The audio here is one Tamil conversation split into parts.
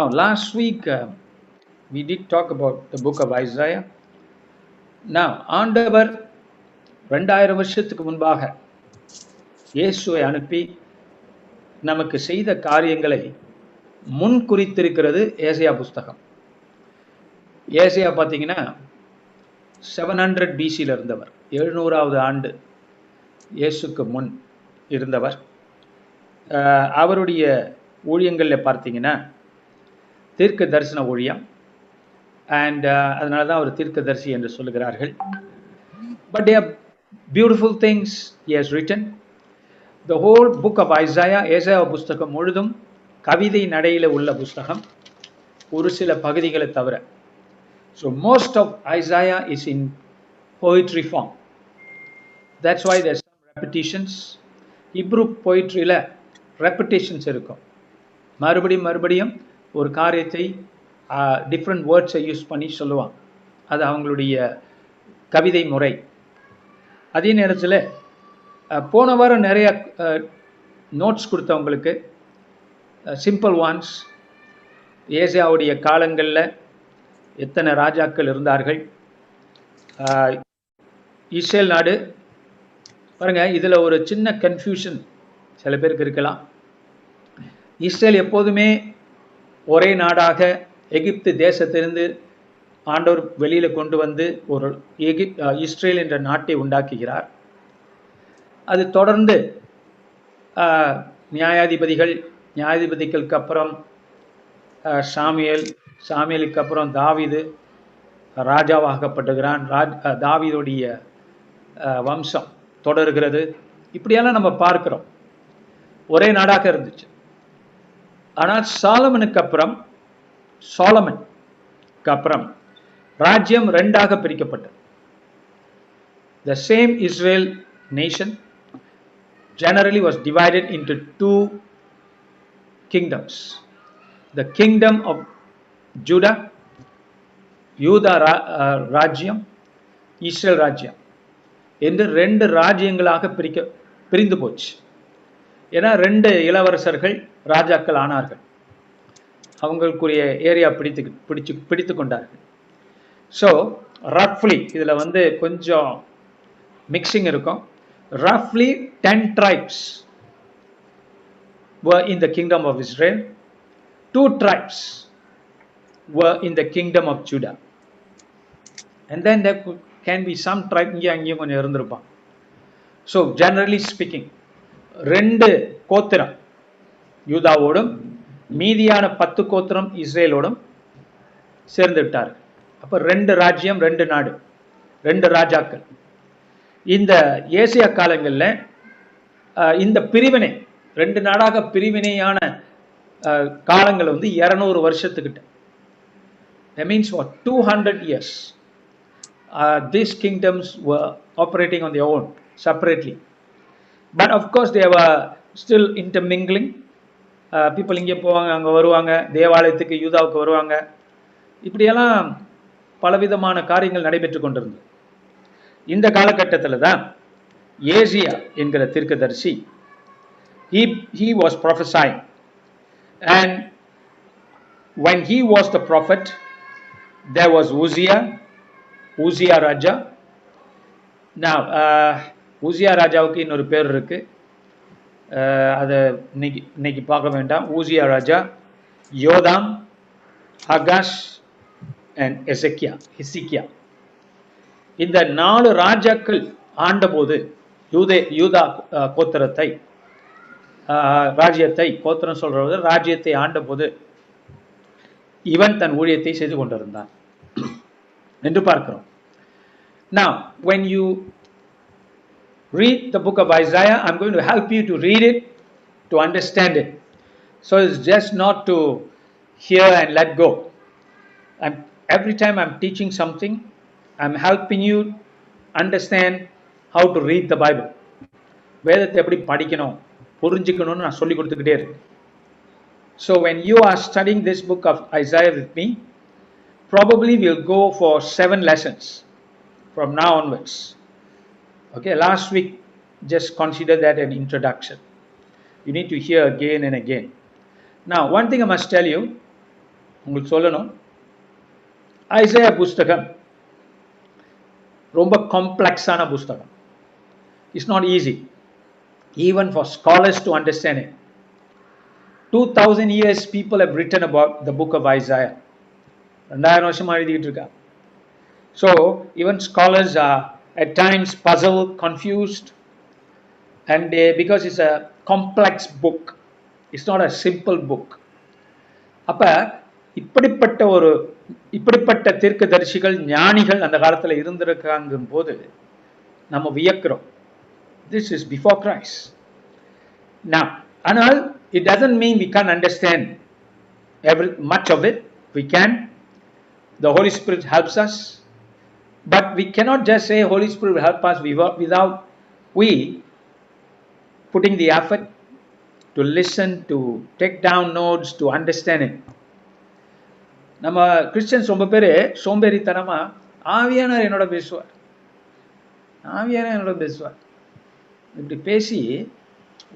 Now, last week we did talk about the book of Isaiah. Now, ஆண்டவர் 2000 வருஷத்துக்கு முன்பாக இயேசுவை அனுப்பி நமக்கு செய்த காரியங்களை முன் குறித்திருக்கிறது ஏசாயா புஸ்தகம். ஏசாயா பார்த்தீங்கன்னா 700 பிசியில் இருந்தவர், 700வது ஆண்டு இயேசுக்கு முன் இருந்தவர். அவருடைய ஊழியங்களில் பார்த்தீங்கன்னா தீர்க்க தரிசன ஊழியம், அண்ட் அதனால தான் அவர் தீர்க்கதரிசி என்று சொல்லுகிறார்கள். But they are beautiful things he has written. The whole book of Isaiah, ஏசாயா புஸ்தகம் முழுதும் கவிதை நடையில் உள்ள புஸ்தகம், ஒரு சில பகுதிகளை தவிர. So most of Isaiah is in poetry form. That's why there's some repetitions. Hebrew poetryல repetitions இருக்கும். மறுபடியும் ஒரு காரியத்தை டிஃப்ரெண்ட் வேர்ட்ஸை யூஸ் பண்ணி சொல்லுவாங்க. அது அவங்களுடைய கவிதை முறை. அதே நேரத்தில் போன வாரம் நிறைய நோட்ஸ் கொடுத்தவங்களுக்கு சிம்பிள் ஒன்ஸ், ஏசாயாவுடைய காலங்களில் எத்தனை ராஜாக்கள் இருந்தார்கள், இஸ்ரேல் நாடு பாருங்கள். இதில் ஒரு சின்ன கன்ஃபியூஷன் சில பேருக்கு இருக்கலாம். இஸ்ரேல் எப்போதுமே ஒரே நாடாக எகிப்து தேசத்திலிருந்து ஆண்டவர் வெளியில் கொண்டு வந்து ஒரு இஸ்ரேல் என்ற நாட்டை உண்டாக்குகிறார். அது தொடர்ந்து நியாயாதிபதிகளுக்கு அப்புறம் சாமியலுக்கு அப்புறம் தாவீது ராஜாவாகப்படுகிறான். தாவீதுடைய வம்சம் தொடர்கிறது. இப்படியெல்லாம் நம்ம பார்க்கிறோம். ஒரே நாடாக இருந்துச்சு. ஆனால் சாலமனுக்கு அப்புறம் ராஜ்யம் ரெண்டாக பிரிக்கப்பட்டது. The same Israel nation generally was divided into two kingdoms. The kingdom of Judah, யூதா ராஜ்யம், இஸ்ரேல் ராஜ்யம் என்று ரெண்டு ராஜ்யங்களாக பிரிந்து போச்சு. ஏன்னா ரெண்டு இளவரசர்கள் ராஜாக்கள் ஆனார்கள். அவங்களுக்குரிய ஏரியா பிடித்து கொண்டார்கள். ஸோ ரஃப்லி இதில் வந்து கொஞ்சம் மிக்சிங் இருக்கும். ரஃப்லி 10 tribes were in the kingdom of Israel. 2 tribes were in the kingdom of Judah. And then there can be some tribe இங்கே அங்கேயும் கொஞ்சம் இருந்திருப்பான். ஸோ ஜெனரலி ஸ்பீக்கிங் 2 கோத்திரம் யூதாவோடும் மீதியான 10 கோத்திரம் இஸ்ரேலோடும் சேர்ந்து விட்டார்கள். அப்போ 2 ராஜ்யம், 2 நாடு, 2 ராஜாக்கள். இந்த ஏசியா காலங்களில் இந்த பிரிவினை 2 நாடாக பிரிவினையான காலங்கள் வந்து 200 வருஷத்துக்கிட்ட. That means for 200 years these kingdoms were operating on their own separately. But of course they were still intermingling. People இங்கே போவாங்க, அங்கே வருவாங்க, தேவாலயத்துக்கு யூதாவுக்கு வருவாங்க. இப்படியெல்லாம் பலவிதமான காரியங்கள் நடைபெற்று கொண்டிருந்தது. இந்த காலகட்டத்தில் தான் ஏசியா என்கிற தீர்க்கதரிசி he was prophesying, and when he was the prophet there was Uzziah Raja. Now Uzziah ராஜாவுக்கு இன்னொரு பேர் இருக்கு, அதை இன்னைக்கு பார்க்க வேண்டாம். ஊசியா ராஜா, யோதாம், ஆகாஷ் அண்ட் ஹெசிக்கியா. இந்த 4 ராஜாக்கள் ஆண்டபோது யூதா கோத்திரத்தை கோத்திரம் சொல்றது ராஜ்யத்தை ஆண்டபோது இவன் தன் ஊழியத்தை செய்து கொண்டிருந்தான் என்று பார்க்கிறோம். Now when you read the book of Isaiah, I'm going to help you to read it, to understand it. So it's just not to hear and let go. Every time I'm teaching something, I'm helping you understand how to read the Bible. வேதத்தை எப்படி படிக்கணும், புரிஞ்சுக்கணும்னு நான் சொல்லி கொடுத்துக்கிட்டே இருக்கேன். So when you are studying this book of Isaiah with me, probably we'll go for 7 lessons from now onwards. Okay, last week just consider that an introduction. You need to hear again and again. Now, one thing I must tell you, உங்களுக்கு சொல்லணும், ஐசையா புஸ்தகம் ரொம்ப காம்ப்ளெக்ஸான புஸ்தகம். It's not easy even for scholars to understand it. 2000 years people have written about the book of Isaiah. 2000 வருஷமா எழுதிக்கிட்டு இருக்காங்க. So even scholars are at times puzzled, confused, and because it's a complex book, it's not a simple book. அப்ப இப்படிப்பட்ட தீர்க்கதரிசிகள் ஞானிகள் அந்த காலத்துல இருந்திருக்காங்க போது நம்ம வியக்கிறோம். This is before Christ. Now, ஆனால் it doesn't mean we can't understand much of it. We can. The Holy Spirit helps us. But we cannot just say Holy Spirit will help us without we putting the effort to listen, to take down notes, to understand it. நம்ம கிறிஸ்டியன்ஸ் ரொம்ப பேர் சோம்பேறித்தனமா ஆவியானவர் என்னோட பேசுவார் இப்படி பேசி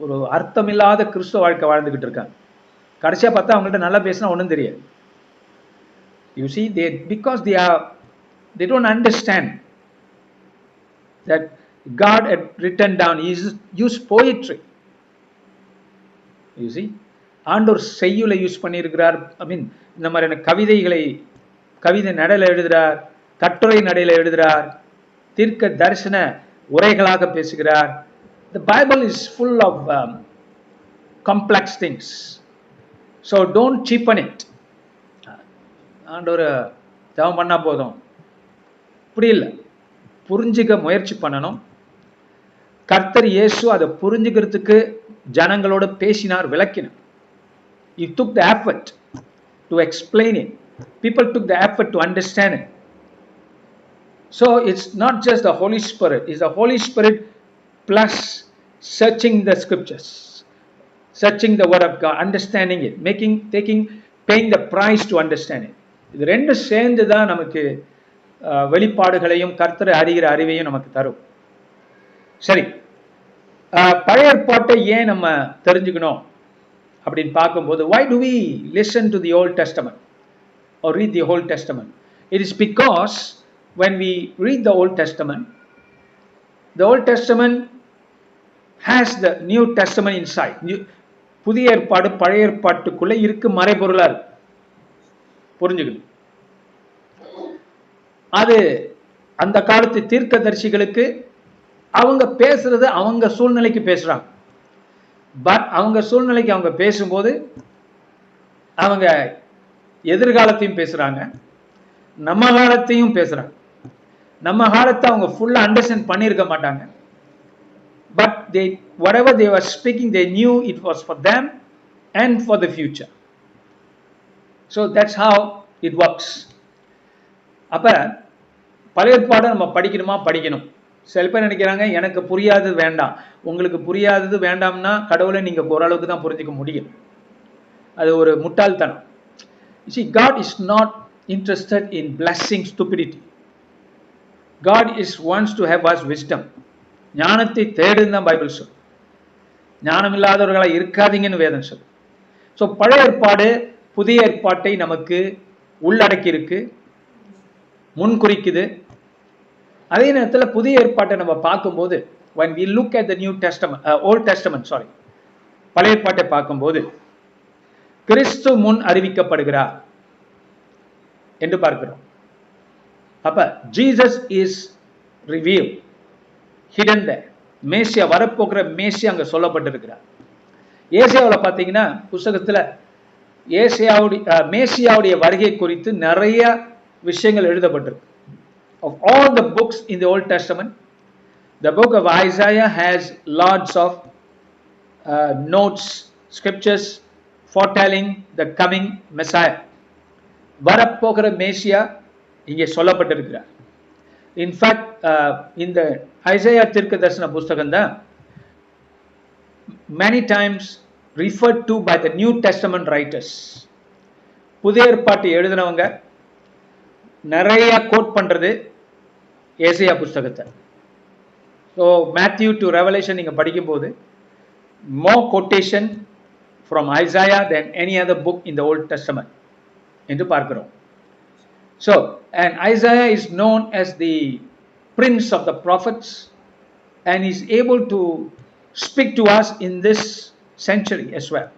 ஒரு அர்த்தமில்லாத கிறிஸ்துவ வாழ்க்கை வாழ்ந்துகிட்டு இருக்காங்க. கடைசியா பார்த்தா அவங்கள்ட்ட நல்லா பேசினா ஒன்றும் தெரியாது. You see, because they don't understand that God had written down. He used poetry. You see, ஆண்டவர் செய்யுளை யூஸ் பண்ணியிருக்கிறார். ஐ மீன் இந்த மாதிரியான கவிதை நடையில எழுதுகிறார், கட்டுரை நடையில எழுதுகிறார், தீர்க்க தரிசன உரைகளாக பேசுகிறார். The Bible is full of complex things. So don't cheapen it. ஆண்டவர் ஜெபம் பண்ணா போதும், இப்படி இல்லை. புரிஞ்சுக்க முயற்சி பண்ணணும். கர்த்தர் இயேசு அதை புரிஞ்சுக்கிறதுக்கு ஜனங்களோட பேசினார், விளக்கினார். He took the effort to explain it. People took the effort to understand it. So it's not just the Holy Spirit, it's the Holy Spirit plus searching the scriptures, searching the word of God, understanding it, paying the price to understand it. இது ரெண்டு சேர்ந்து தான் நமக்கு வெளிப்பாடுகளையும் கர்த்தரை அறிகிற அறிவையும் நமக்கு தரும். சரி, பழைய ஏற்பாட்டை ஏன் நம்ம தெரிஞ்சுக்கணும் அப்படின்னு பார்க்கும்போது, why do we listen to the Old Testament or read the Old Testament? It is because when we read the Old Testament has the New Testament inside. புதிய ஏற்பாடு பழைய ஏற்பாட்டுக்குள்ள இருக்கு, மறைபொருளா இருக்கு. புரிஞ்சுக்கணும். அது அந்த காலத்து தீர்க்கதரிசிகளுக்கு அவங்க பேசுறது அவங்க சூழ்நிலைக்கு பேசுறாங்க. பட் அவங்க சூழ்நிலைக்கு அவங்க பேசும்போது அவங்க எதிர்காலத்தையும் பேசுறாங்க, நம்ம காலத்தையும் பேசுறாங்க. நம்ம காலத்தை அவங்க ஃபுல்லா அண்டர்ஸ்டாண்ட் பண்ணியிருக்க மாட்டாங்க. But whatever they were speaking, they knew it was for them and for the future. So that's how it works. அப்ப பழைய ஏற்பாடை நம்ம படிக்கணும். சில பேர் நினைக்கிறாங்க எனக்கு புரியாதது வேண்டாம். உங்களுக்கு புரியாதது வேண்டாம்னா கடவுளை நீங்க ஓரளவுக்கு தான் புரிஞ்சுக்க முடியும். அது ஒரு முட்டாள்தனம். You see, God is not interested in blessing stupidity. God wants to have us wisdom. ஞானத்தை தேடுன்னு தான் பைபிள் சொல்லு. ஞானம் இல்லாதவர்களா இருக்காதீங்கன்னு வேதம் சொல்லு. ஸோ பழைய ஏற்பாடு புதிய ஏற்பாட்டை நமக்கு உள்ளடக்கி இருக்கு, முன்குறிக்குது. அதே நேரத்தில் புதிய ஏற்பாட்டை நம்ம பார்க்கும்போது, when we look at the New Testament, Old Testament, பழைய ஏற்பாட்டை பார்க்கும்போது கிறிஸ்து முன் அறிவிக்கப்படுகிறார் என்று பார்க்கிறோம். அப்ப ஜீசஸ் இஸ் ரிவீல் ஹிடன் தேர். மேசியா, வரப்போகிற மேசியா அங்க சொல்லப்பட்டிருக்கிறார். ஏசாயாவில் பார்த்தீங்கன்னா புத்தகத்துல மேசியாவுடைய வருகை குறித்து நிறைய விஷயங்கள் எழுதப்பட்டிருக்கு. Of all the books in the Old Testament, the book of Isaiah has lots of notes, scriptures foretelling the coming Messiah. வரப்போகிற மேசியா இங்கே சொல்லப்பட்டிருக்கிறார். இன்ஃபேக்ட் இந்த ஐசையா தீர்க்க தரிசன புஸ்தகம் தான் many times referred to by the New Testament writers. புதிய ஏற்பாட்டை எழுதினவங்க நிறைய கோட் பண்றது ஏசாயா புஸ்தகத்தை. ஸோ மேத்யூ டு ரெவலேஷன் நீங்க படிக்கும்போது more quotation from Isaiah than any other book in the Old Testament. என்று பார்க்கிறோம். So, and Isaiah is known as the prince of the prophets and is able to speak to us in this century as well.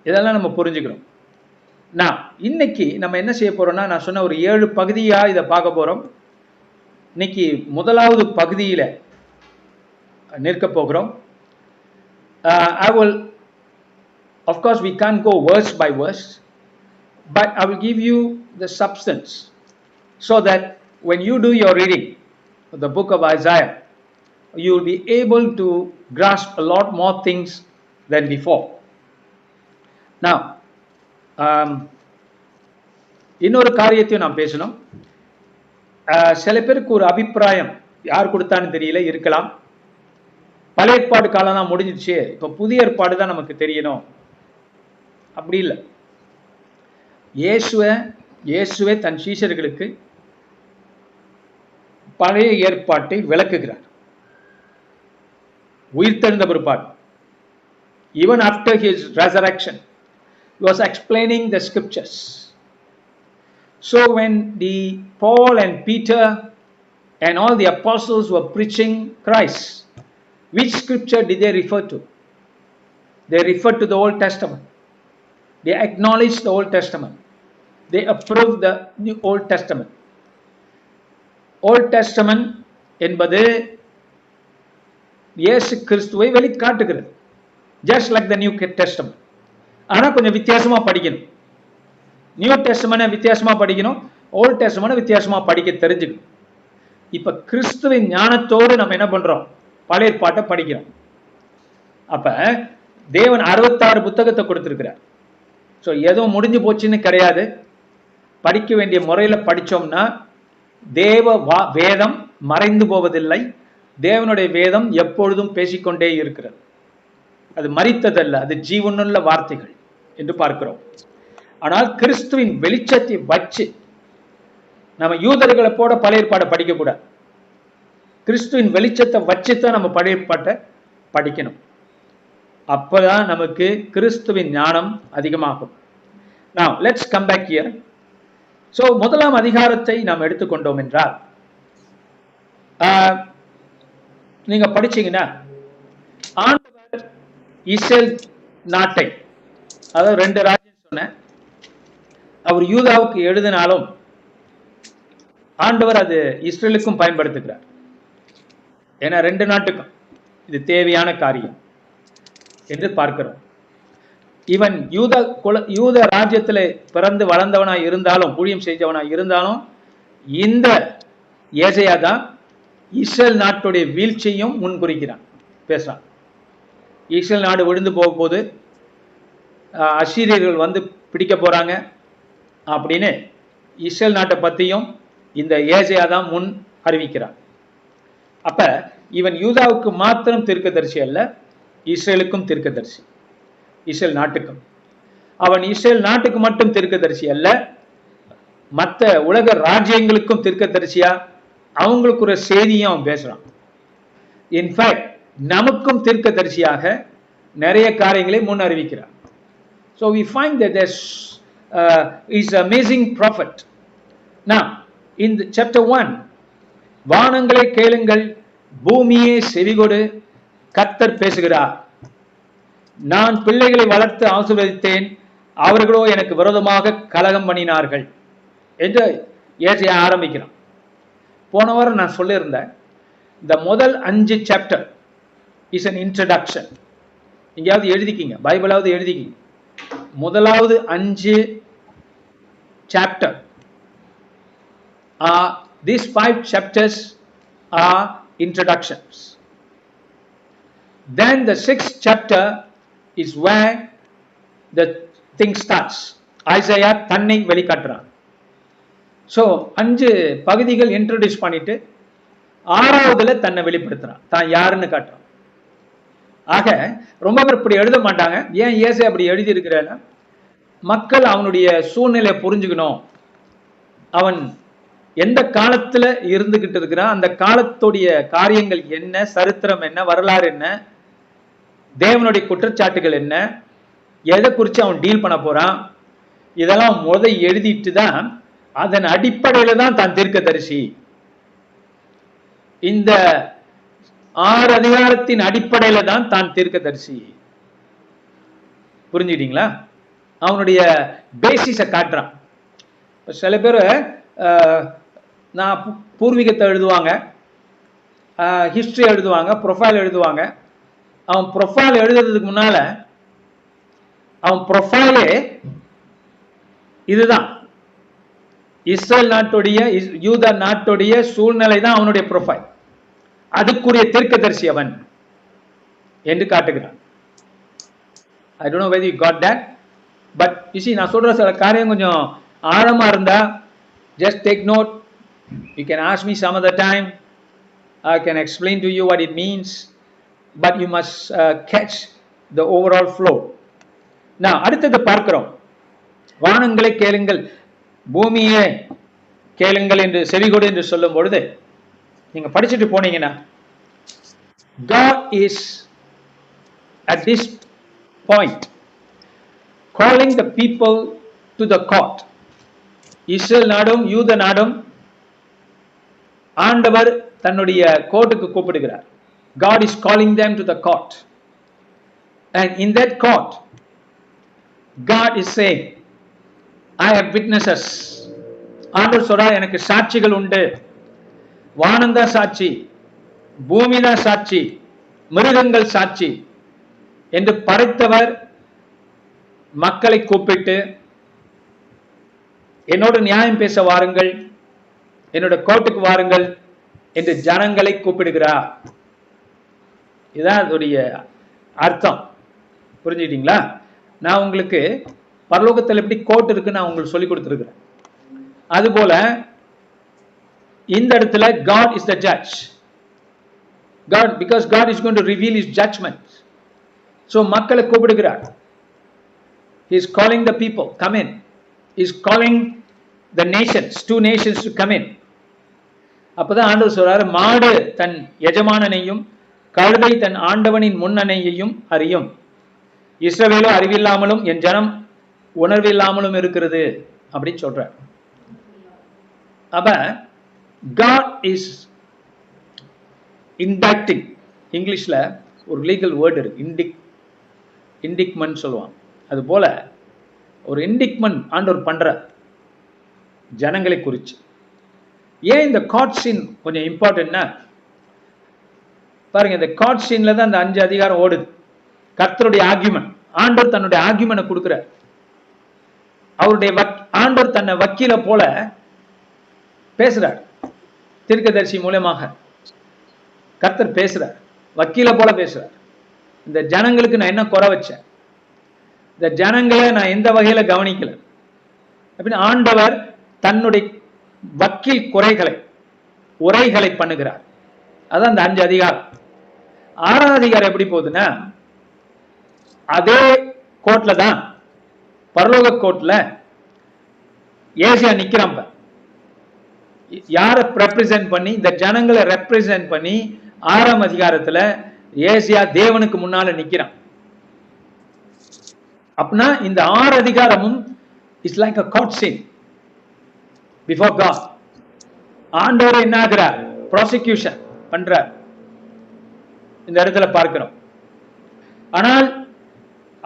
இதெல்லாம் நம்ம புரிஞ்சுக்கிறோம். நான் இன்னைக்கு நம்ம என்ன செய்ய போறோம்னா, நான் சொன்ன ஒரு 7 பகுதியா இதை பார்க்க போறோம். இன்னைக்கு முதலாவது பகுதியில நிற்க போகிறோம். I will, of course we can't go verse by verse, but I will give you the substance so that when you do your reading of the book of Isaiah, you will be able to grasp a lot more things than before. Now, இன்னொரு காரியத்தையும் நான் பேசணும். சில பேருக்கு ஒரு அபிப்பிராயம் யார் கொடுத்தான்னு தெரியல, இருக்கலாம், பழைய ஏற்பாடு காலம் தான் முடிஞ்சிச்சு, இப்போ புதிய ஏற்பாடு தான் நமக்கு தெரியணும். அப்படி இல்லை. இயேசுவே தன் சீஷர்களுக்கு பழைய ஏற்பாட்டை விளக்குகிறார். உயிர்த்தெழுந்த பிற்பாடு, even after his resurrection, he was explaining the scriptures. So when the Paul and Peter and all the apostles were preaching Christ, which scripture did they refer to? They referred to the Old Testament. They acknowledged the Old Testament. They approved the New Old Testament. Old Testament என்பது இயேசு கிறிஸ்துவை வெளிக்காட்டுகிறது, just like the New Testament. ஆனா கொஞ்சம் வித்தியாசமா படிக்கணும். நியூ டெஸ்டமென்ட் வித்தியாசமா படிக்கணும், ஓல்ட் டெஸ்டமென்ட் வித்தியாசமா படிக்க தெரிஞ்சுக்கணும். இப்ப கிறிஸ்துவின் ஞானத்தோடு நம்ம என்ன பண்றோம்? பழைய ஏற்பாட்டை படிக்கிறோம். அப்ப தேவன் 66 புத்தகத்தை கொடுத்திருக்கிறார். ஸோ எதுவும் முடிஞ்சு போச்சுன்னு கிடையாது. படிக்க வேண்டிய முறையில படிச்சோம்னா தேவ வேதம் மறைந்து போவதில்லை. தேவனுடைய வேதம் எப்பொழுதும் பேசிக்கொண்டே இருக்கிறது. அது மரித்ததல்ல, அது ஜீவனுள்ள வார்த்தைகள் என்று பார்க்கிறோம். ஆனால் கிறிஸ்துவின் வெளிச்சத்தை வச்சு நம்ம யூதர்களை போட பழைய ஏற்பாட்டை படிக்க கூடாது. கிறிஸ்துவின் வெளிச்சத்தை வச்சுதான் நம்ம பழைய ஏற்பாட்டை படிக்கணும். அப்பதான் நமக்கு கிறிஸ்துவின் ஞானம் அதிகமாகும். Now let's come back here. So முதலாம் அதிகாரத்தை நாம் எடுத்துக்கொண்டோம் என்றால், நீங்க படிச்சீங்கன்னா ஆண்டவர் இஸ்ரேல் நாட்டை, அதாவது 2 ராஜ்யம் சொன்னேன், அவர் யூதாவுக்கு எழுதினாலும் ஆண்டவர் அது இஸ்ரேலுக்கும் பயன்படுத்துகிறார். ஏன்னா 2 நாட்டுக்கும் இது தேவையான காரியம் என்று பார்க்கிறோம். இவன் யூத ராஜ்யத்தில் பிறந்து வளர்ந்தவனா இருந்தாலும், ஊழியம் செஞ்சவனா இருந்தாலும், இந்த ஏசையா தான் இஸ்ரேல் நாட்டுடைய வீழ்ச்சியும் முன்குறிக்கிறான், பேசுறான். இஸ்ரேல் நாடு விழுந்து போக போது அசீரியர்கள் வந்து பிடிக்க போறாங்க அப்படின்னு இஸ்ரேல் நாட்டை பத்தியும் இந்த ஏசையா தான் முன் அறிவிக்கிறான். அப்ப இவன் யூதாவுக்கு மாத்திரம் தீர்க்கதரிசி அல்ல, இஸ்ரேலுக்கும் தீர்க்கதரிசி, இஸ்ரேல் நாட்டுக்கும். அவன் இஸ்ரேல் நாட்டுக்கு மட்டும் தீர்க்கதரிசி அல்ல, மற்ற உலக ராஜ்யங்களுக்கும் தீர்க்கதரிசியா அவங்களுக்கு ஒரு செய்தியும் அவன் பேசுறான். இன்ஃபேக்ட் நமக்கும் தீர்க்கதரிசியாக நிறைய காரியங்களை முன் அறிவிக்கிறான். So we find that is an amazing prophet. Now in chapter 1, வானங்களை கேளுங்கள், பூமியே செவிகொடு, கர்த்தர் பேசுகிறார். நான் பிள்ளைகளை வளர்த்து ஆசீர்வதித்தேன், அவர்களோ எனக்கு விரோதமாக கலகம் பண்ணினார்கள் என்று ஏசையா ஆரம்பிக்கிறான். போன வாரம் நான் சொல்லியிருந்தேன், இந்த முதல் 5 சாப்டர் இஸ் an introduction. எங்கேயாவது எழுதிக்கிங்க, பைபிளாவது எழுதிக்கிங்க. முதலாவது 5 chapter, these 5 chapters are introductions. Then the 6th chapter is where the thing starts. Isaiah தன்னை வெளிக்காட்டுறான். ஸோ 5 பகுதிகள் இன்ட்ரோடியூஸ் பண்ணிட்டு 6வதுல தன்னை வெளிப்படுத்துறான், தான் யாருன்னு காட்டுறான். ஆக ரொம்ப பேர் இப்படி எழுத மாட்டாங்க. ஏன் ஏசை அப்படி எழுதி இருக்கிறேன்னா, மக்கள் அவனுடைய சூழ்நிலையை புரிஞ்சுக்கணும். அவன் எந்த காலத்துல இருந்துகிட்டு இருக்கிறான், அந்த காலத்துடைய காரியங்கள் என்ன, சரித்திரம் என்ன, வரலாறு என்ன, தேவனுடைய குற்றச்சாட்டுகள் என்ன, எதை குறித்து அவன் டீல் பண்ண போறான், இதெல்லாம் எழுதிட்டு தான் அதன் அடிப்படையில தான் தான் தீர்க்கதரிசி. இந்த 6 அதிகாரத்தின் அடிப்படையில தான் தான் தீர்க்கதரிசி. புரிஞ்சுக்கிட்டீங்களா? அவனுடைய பேசிஸை காட்டுறான். சில பேர் நான் பூர்வீகத்தை எழுதுவாங்க, ஹிஸ்டரி எழுதுவாங்க, ப்ரொஃபைல் எழுதுவாங்க. அவன் ப்ரொஃபைல் எழுதுறதுக்கு முன்னால அவன் ப்ரொஃபைலே இதுதான், இஸ்ரேல் நாட்டுடைய யூதா நாட்டுடைய சூழ்நிலை தான் அவனுடைய ப்ரொஃபைல். அதுக்குரிய தீர்க்கதரிசி அவன் என்று காட்டுகிறான். I don't know whether you got that, but you see, நான் சொல்ற சில காரியம் கொஞ்சம் ஆழமா இருந்தா just take note. You can ask me some other time. I can explain to you what it means, but you must catch the overall flow. Now அடுத்தது பார்க்கிறோம், வானங்களை கேளுங்கள் பூமியே கேளுங்கள் என்று செவிகொடு என்று சொல்லும் பொழுது நீங்க படிச்சுட்டு போனீங்கன்னா, God is at this point calling the people to the court. Israel நாடும் யூத நாடும் ஆண்டவர் தன்னுடைய கோர்ட்டுக்கு கூப்பிடுகிறார். God is calling them to the court, and in that court God is saying, I have witnesses. ஆண்டவர் சொல்றார், எனக்கு சாட்சிகள் உண்டு. வானந்தா சாட்சி, பூமிதான் சாட்சி, மிருகங்கள் சாட்சி என்று படைத்தவர் மக்களை கூப்பிட்டு என்னோடு நியாயம் பேச வாருங்கள், என்னோட கோர்ட்டுக்கு வாருங்கள் என்று ஜனங்களை கூப்பிடுகிறார். இதுதான் அதோடைய அர்த்தம். புரிஞ்சுக்கிட்டீங்களா? நான் உங்களுக்கு பரலோகத்தில் எப்படி கோர்ட் இருக்கு நான் உங்களுக்கு சொல்லி கொடுத்துருக்கிறேன். அதுபோல இந்த இடத்துல God is the judge. Because God is going to reveal his judgment. So மக்களை கூப்பிடுகிறார். He is calling the people, come in. He is calling the nations, 2 nations to come in. அப்பதான் ஆண்டவர் சொல்றாரு, மாடு தன் எஜமானனையும் கழுதை தன் ஆண்டவனின் முன்னணையையும் அறியும், இஸ்ரவேலோ அறிவில்லாமலும் என் ஜனம் உணர்வில்லாமலும் இருக்கிறது அப்படின்னு சொல்றார். அப்ப God is indicting. இங்கிலீஷ்ல ஒரு லீகல் வேர்டு இருக்கு, இண்டிக்மென்ட் சொல்லுவாங்க. அது போல ஒரு இண்டிக்மென்ட் ஆண்டவர் பண்ற ஜனங்களை குறிச்சு. ஏன் இந்த கார்ட் சீன் கொஞ்சம் இம்பார்ட்டன்ட்னா, பாருங்க, இந்த கார்ட் சீன்ல தான் இந்த 5 அதிகாரம் ஓடுது. கர்த்தருடைய ஆர்கியூமெண்ட், ஆண்டவர் தன்னுடைய ஆர்கியூமெண்ட் கொடுக்கிறார். அவருடைய ஆண்டவர் தன்னை வக்கீல போல பேசுறார். தீர்க்கதரிசி மூலமாக கர்த்தர் பேசுறார், வக்கீல போல பேசுறார். இந்த ஜனங்களுக்கு நான் என்ன குறை வச்சேன், இந்த ஜனங்களை நான் எந்த வகையில கவனிக்கல அப்படின்னு ஆண்டவர் தன்னுடைய வக்கீல் உரைகளை பண்ணுகிறார். அதான் இந்த 5 அதிகாரம். 6ஆம் அதிகாரம் எப்படி போகுதுன்னா, அதே கோர்ட்ல தான், பரலோக கோர்ட்ல ஏசியா நிக்கிறான். யாரை ரெப்ரசன்ட் பண்ணி, இந்த ஜனங்களை ரெப்ரசன்ட் பண்ணி 6ஆம் அதிகாரத்துல ஏசியா தேவனுக்கு முன்னால நிக்கிறான். அப்படின்னா இந்த 6 அதிகாரமும் it's like a court scene before God. ஆண்டவர் என்ன ஆகிறார், ப்ராசிக்யூஷன் பண்றார் இந்த இடத்துல பார்க்கிறோம். ஆனால்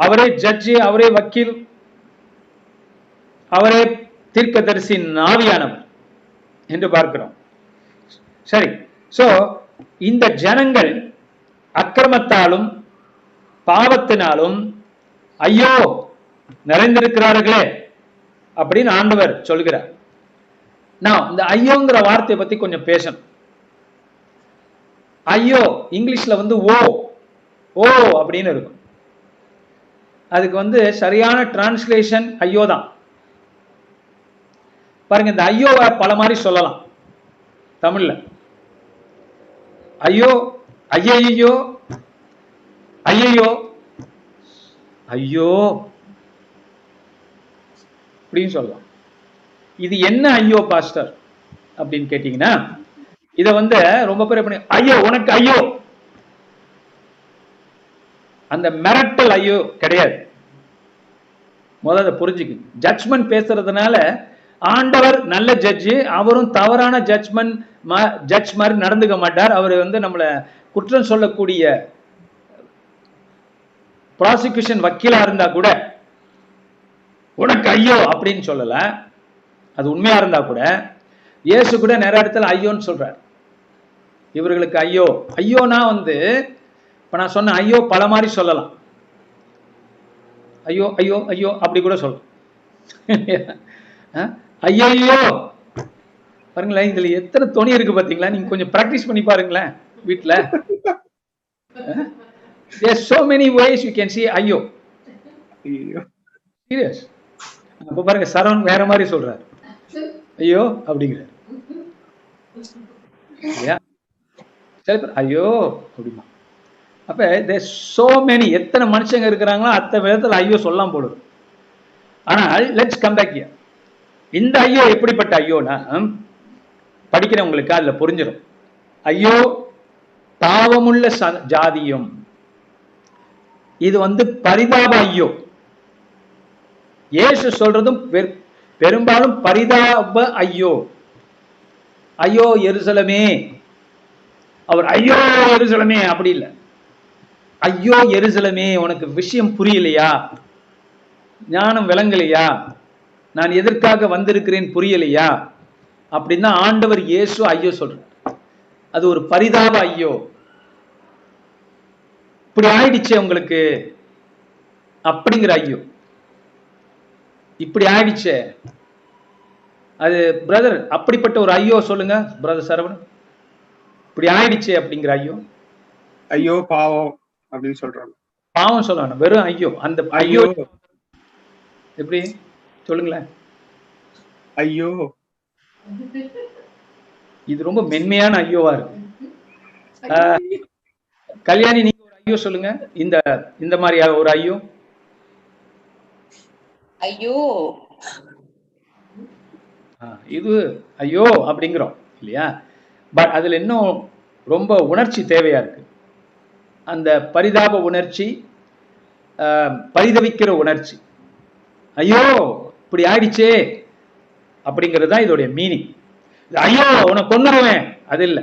அவரே ஜட்ஜி, அவரே வக்கீல், அவரே தீர்க்கதரிசியின் ஆவியானவர் என்று பார்க்கிறோம். சரி, சோ இந்த ஜனங்கள் அக்கிரமத்தாலும் பாவத்தினாலும் ஐயோ நிறைந்திருக்கிறார்களே அப்படின்னு ஆண்டவர் சொல்கிறார். நான் இந்த ஐயோங்கிற வார்த்தையை பத்தி கொஞ்சம் பேசணும். ஐயோ இங்கிலீஷ்ல ஓ அப்படின்னு இருக்கும். அதுக்கு சரியான டிரான்ஸ்லேஷன் ஐயோ தான். பாருங்க, இந்த ஐயோவை பல மாதிரி சொல்லலாம் தமிழ்ல. ஐயோ, ஐயையோ, ஐயையோ, ஐயோ அப்படின்னு சொல்லலாம். இது என்ன ஐயோ பாஸ்டர் அப்படின்னு கேட்டீங்கன்னா, இத ரொம்ப பேர் பண்ணி ஐயோ உனக்கு ஐயோ, அந்த மிரட்டல் ஐயோ கிடையாது. முதல்ல புரிஞ்சுக்கு. ஜட்ஜ்மெண்ட் பேசுறதுனால ஆண்டவர் நல்ல ஜட்ஜு, அவரும் தவறான ஜட்ஜ் மாதிரி நடந்துக்க மாட்டார். அவர் நம்மளை குற்றம் சொல்லக்கூடிய ப்ராசிக்யூஷன் வக்கீலா இருந்தா கூட உனக்கு ஐயோ அப்படின்னு சொல்லல. அது உண்மையா இருந்தா கூட இயேசு கூட நிறைய இடத்துல ஐயோன்னு சொல்றார். இவர்களுக்கு ஐயோ. ஐயோனா இப்ப நான் சொன்ன ஐயோ பல மாதிரி சொல்லலாம். ஐயோ ஐயோ ஐயோ அப்படி கூட சொல்லலாம். ஐயோ ஐயோ பாருங்களேன், இதுல எத்தனை துணி இருக்கு பாத்தீங்களா? நீங்க கொஞ்சம் பிராக்டிஸ் பண்ணி பாருங்களேன் வீட்டுல. There's so many ways you can see ஐயோ. சீரியஸ். அப்ப பாருங்க, சரவண் வேற மாதிரி சொல்றாரு, ஐயோ அப்படிங்கிறார். ஐயோ அப்படிமா. அப்ப there's so many, எத்தனை மனுஷங்க இருக்கிறாங்களோ அத்தனை விதத்துல ஐயோ சொல்லலாம் போடுது. ஆனால் let's come back here. இந்த ஐயோ எப்படிப்பட்ட ஐயோனா, படிக்கிறவங்களுக்கு அதுல புரிஞ்சிடும். ஐயோ பாவமுள்ள ஜாதியும், இது பரிதாப ஐயோ. இயேசு சொல்றதும் பெரும்பாலும் பரிதாப ஐயோ. ஐயோ எருசலமே, அவர் ஐயோ எருசலமே அப்படி இல்லை. ஐயோ எருசலமே, உனக்கு விஷயம் புரியலையா, ஞானம் விளங்கலையா, நான் எதற்காக வந்திருக்கிறேன் புரியலையா அப்படின்னா ஆண்டவர் இயேசு ஐயோ சொல்றார். அது ஒரு பரிதாப ஐயோ. இப்படி ஆயிடுச்சு உங்களுக்கு அப்படிங்கிற ஐயோ. இப்படி ஆயிடுச்சு அது பிரதர், அப்படிப்பட்ட ஒரு ஐயோ சொல்லுங்க பிரதர் சரவணன். இப்படி ஆயிடுச்சு அப்படிங்கிற ஐயோ. ஐயோ பாவம் அப்படின்னு சொல்றாங்க. பாவம் சொல்லணும், வெறும் ஐயோ. அந்த ஐயோ எப்படி சொல்லுங்களேன். ஐயோ, இது ரொம்ப மென்மையான ஐயோவா இருக்கு. கல்யாணி, நீங்க ஒரு ஐயோ சொல்லுங்க. இந்த மாதிரி ஒரு ஐயோ. ஐயோ, இது ஐயோ அப்படிங்கிறோம் இல்லையா? பட் அதுல இன்னும் ரொம்ப உணர்ச்சி தேவையா இருக்கு. அந்த பரிதாப உணர்ச்சி, பரிதவிக்கிற உணர்ச்சி. ஐயோ இப்படி ஆயிடுச்சே அப்படிங்கிறது தான் இதோடைய மீனிங். ஐயோ உன்னை கொன்னுருவேன் அது இல்லை.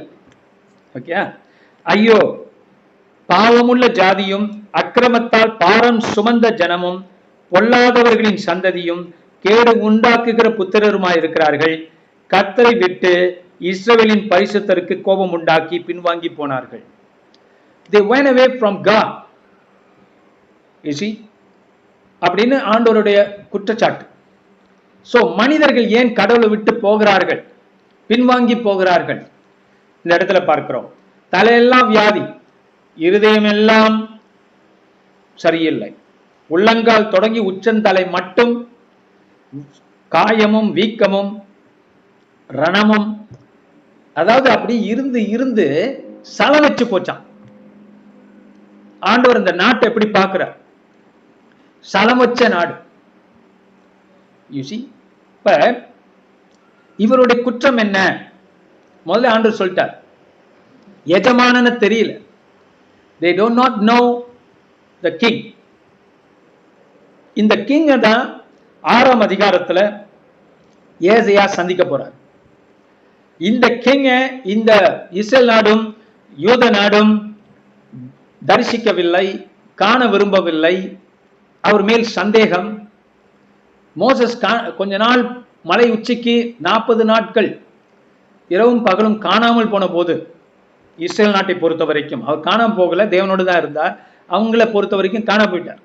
ஓகே. ஐயோ பாவமுள்ள ஜாதியும், அக்கிரமத்தால் பாரம் சுமந்த ஜனமும், பொல்லாதவர்களின் சந்ததியும், கேடு உண்டாக்குகிற புத்திரருமாய் இருக்கிறார்கள். கர்த்தரை விட்டு இஸ்ரவேலின் பரிசுத்தருக்கு கோபம் உண்டாக்கி பின்வாங்கி போனார்கள். They went away from God. You see? அப்படின்னு ஆண்டவருடைய குற்றச்சாட்டு. சோ மனிதர்கள் ஏன் கடவுளை விட்டு போகிறார்கள், பின்வாங்கி போகிறார்கள்? இந்த இடத்துல பார்க்கிறோம். தலையெல்லாம் வியாதி, இருதயம் எல்லாம் சரியில்லை, உள்ளங்கால் தொடங்கி உச்சந்தலை மட்டும் காயமும் வீக்கமும் ரணமும். அதாவது அப்படி இருந்து இருந்து சல வச்சு போச்சான். ஆண்டவர் இந்த நாட்டை எப்படி பார்க்கிறார்? சலம் வச்ச நாடு. இப்ப இவருடைய குற்றம் என்ன? முதல்ல ஆண்டவர் சொல்லிட்டார், எஜமானன்னு தெரியல. They do not know the king. இந்த கிங்க தான் 6ஆம் அதிகாரத்துல ஏசாயா சந்திக்க போறார். இந்த கிங்க இந்த இஸ்ரேல் நாடும் யூத நாடும் தரிசிக்கவில்லை, காண விரும்பவில்லை. அவர் மேல் சந்தேகம். மோசஸ் கொஞ்ச நாள் மலை உச்சிக்கு 40 நாட்கள் இரவும் பகலும் காணாமல் போன போது, இஸ்ரேல் நாட்டை பொறுத்த வரைக்கும் அவர் காணாம போகல, தேவனோடு தான் இருந்தார். அவங்கள பொறுத்த வரைக்கும் காண போயிட்டார்.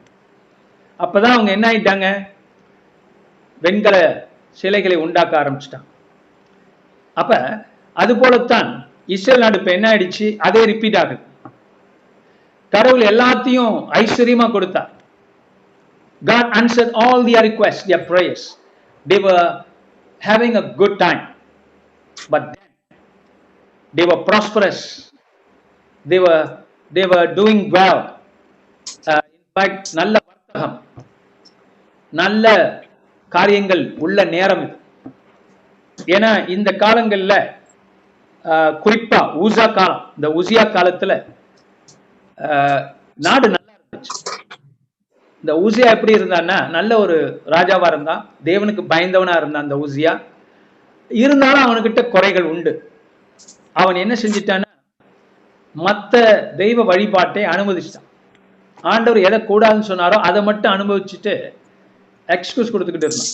அப்பதான் அவங்க என்ன ஆயிட்டாங்க, வெண்கல சிலைகளை உண்டாக்க ஆரம்பிச்சிட்டாங்க. அப்ப அது போலத்தான் இஸ்ரேல் நாடு இப்ப என்ன ஆயிடுச்சு, அதே ரிப்பீட் ஆகுது. கடவுள் எல்லாத்தையும் ஐஸ்வர்யமா கொடுத்தார். God answered all their requests, their prayers. They were having a good time, but then they were prosperous. They were doing well. In fact, நல்ல வர்த்தகம், நல்ல காரியங்கள் உள்ள நேரம் இது. ஏன்னா இந்த காலங்கள்ல குறிப்பா ஊசா காலம், இந்த உசியா காலத்துல நாடு நல்லா இருந்துச்சு. இந்த ஊசியா எப்படி இருந்தான்னா நல்ல ஒரு ராஜாவா இருந்தான், தேவனுக்கு பயந்தவனா இருந்தான் அந்த ஊசியா. இருந்தாலும் அவனுக்கிட்ட குறைகள் உண்டு. அவன் என்ன செஞ்சிட்டான்னா மத்த தெய்வ வழிபாட்டை அனுமதிச்சிட்டான். ஆண்டவர் எதை கூடாதுன்னு சொன்னாரோ அதை மட்டும் அனுபவிச்சுட்டு எக்ஸ்கியூஸ் கொடுத்துக்கிட்டு இருந்தான்.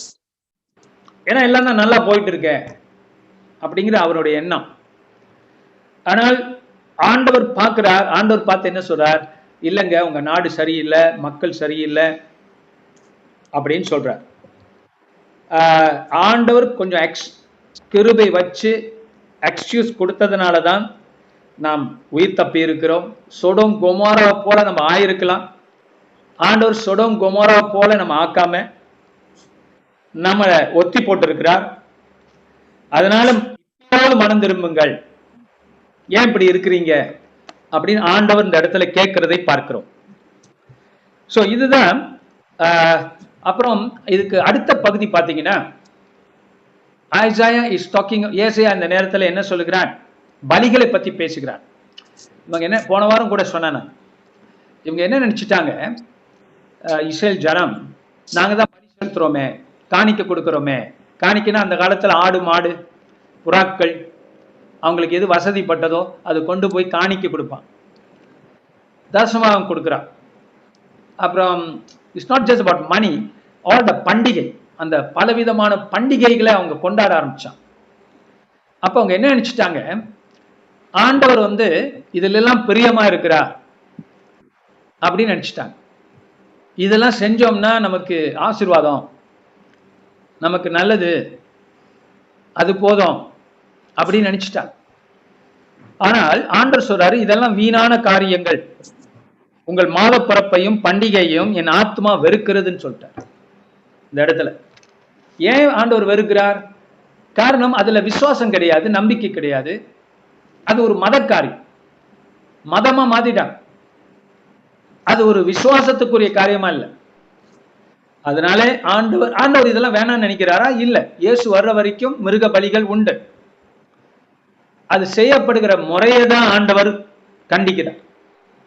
ஏன்னா எல்லாம் தான் நல்லா போயிட்டு இருக்கேன் அப்படிங்கிற அவருடைய எண்ணம். ஆனால் ஆண்டவர் பார்க்கிறார். ஆண்டவர் பார்த்து என்ன சொல்றார்? இல்லைங்க, உங்க நாடு சரியில்லை, மக்கள் சரியில்லை அப்படின்னு சொல்றார். ஆண்டவர் கொஞ்சம் கிருபை வச்சு எக்ஸ்கியூஸ் கொடுத்ததுனால தான் நாம் உயிர் தப்பி இருக்கிறோம். சொடோம் கொமோரா போல நம்ம ஆயிருக்கலாம். ஆண்டவர் சொடோம் கொமோரா போல நம்ம ஆக்காம நம்மளை ஒத்தி போட்டிருக்கிறார். அதனால மனம் திரும்புங்கள், ஏன் இப்படி இருக்கிறீங்க அப்படின்னு ஆண்டவர் இந்த இடத்துல கேட்கிறதை பார்க்கிறோம். சோ இதுதான். அப்புறம் இதுக்கு அடுத்த பகுதி பார்த்தீங்கன்னா, ஐசாயா இஸ் டாக்கிங். ஏசாயா இந்த நேரத்தில் என்ன சொல்லுகிறான்? பலிகளை பத்தி பேசுகிறான். இவங்க என்ன, போன வாரம் கூட சொன்னாங்க, இவங்க என்ன நினைச்சிட்டாங்க, இஸ்ரேல் ஜனம் நாங்க தான் பலி செலுத்துறோமே, காணிக்க கொடுக்கிறோமே. காணிக்கைன்னா அந்த காலத்துல ஆடு மாடு புறாக்கள் அவங்களுக்கு எது வசதிப்பட்டதோ அது கொண்டு போய் காணிக்க கொடுப்பான், தசமாகம் கொடுக்குறான். அப்புறம் it's not just about money, all the பண்டிகை, அந்த பலவிதமான பண்டிகைகளை அவங்க கொண்டாட ஆரம்பிச்சான். அப்ப அவங்க என்ன நினைச்சிட்டாங்க, ஆண்டவர் இதுல எல்லாம் பிரியமா இருக்கிறார் அப்படின்னு நினைச்சிட்டாங்க. இதெல்லாம் செஞ்சோம்னா நமக்கு ஆசீர்வாதம், நமக்கு நல்லது, அது போதும் அப்படின்னு நினைச்சிட்டாங்க. ஆனால் ஆண்டவர் சொல்றாரு, இதெல்லாம் வீணான காரியங்கள், உங்கள் மாத பிறப்பையும் பண்டிகையும் என் ஆத்மா வெறுக்கிறதுன்னு சொல்லிட்டார் இந்த இடத்துல. ஏன் ஆண்டவர் வெறுக்கிறார்? காரணம், அதுல விசுவாசம் கிடையாது, நம்பிக்கை கிடையாது. அது ஒரு மத காரியம், மதமா மாத்திட்டாங்க. அது ஒரு விசுவாசத்துக்குரிய காரியமா இல்லை. அதனால ஆண்டவர் இதெல்லாம் வேணாம்னு நினைக்கிறாரா? இல்ல. இயேசு வர்ற வரைக்கும் மிருக பலிகள் உண்டு. அது செய்யப்படுகிற முறையை தான் ஆண்டவர் கண்டிக்கிறார்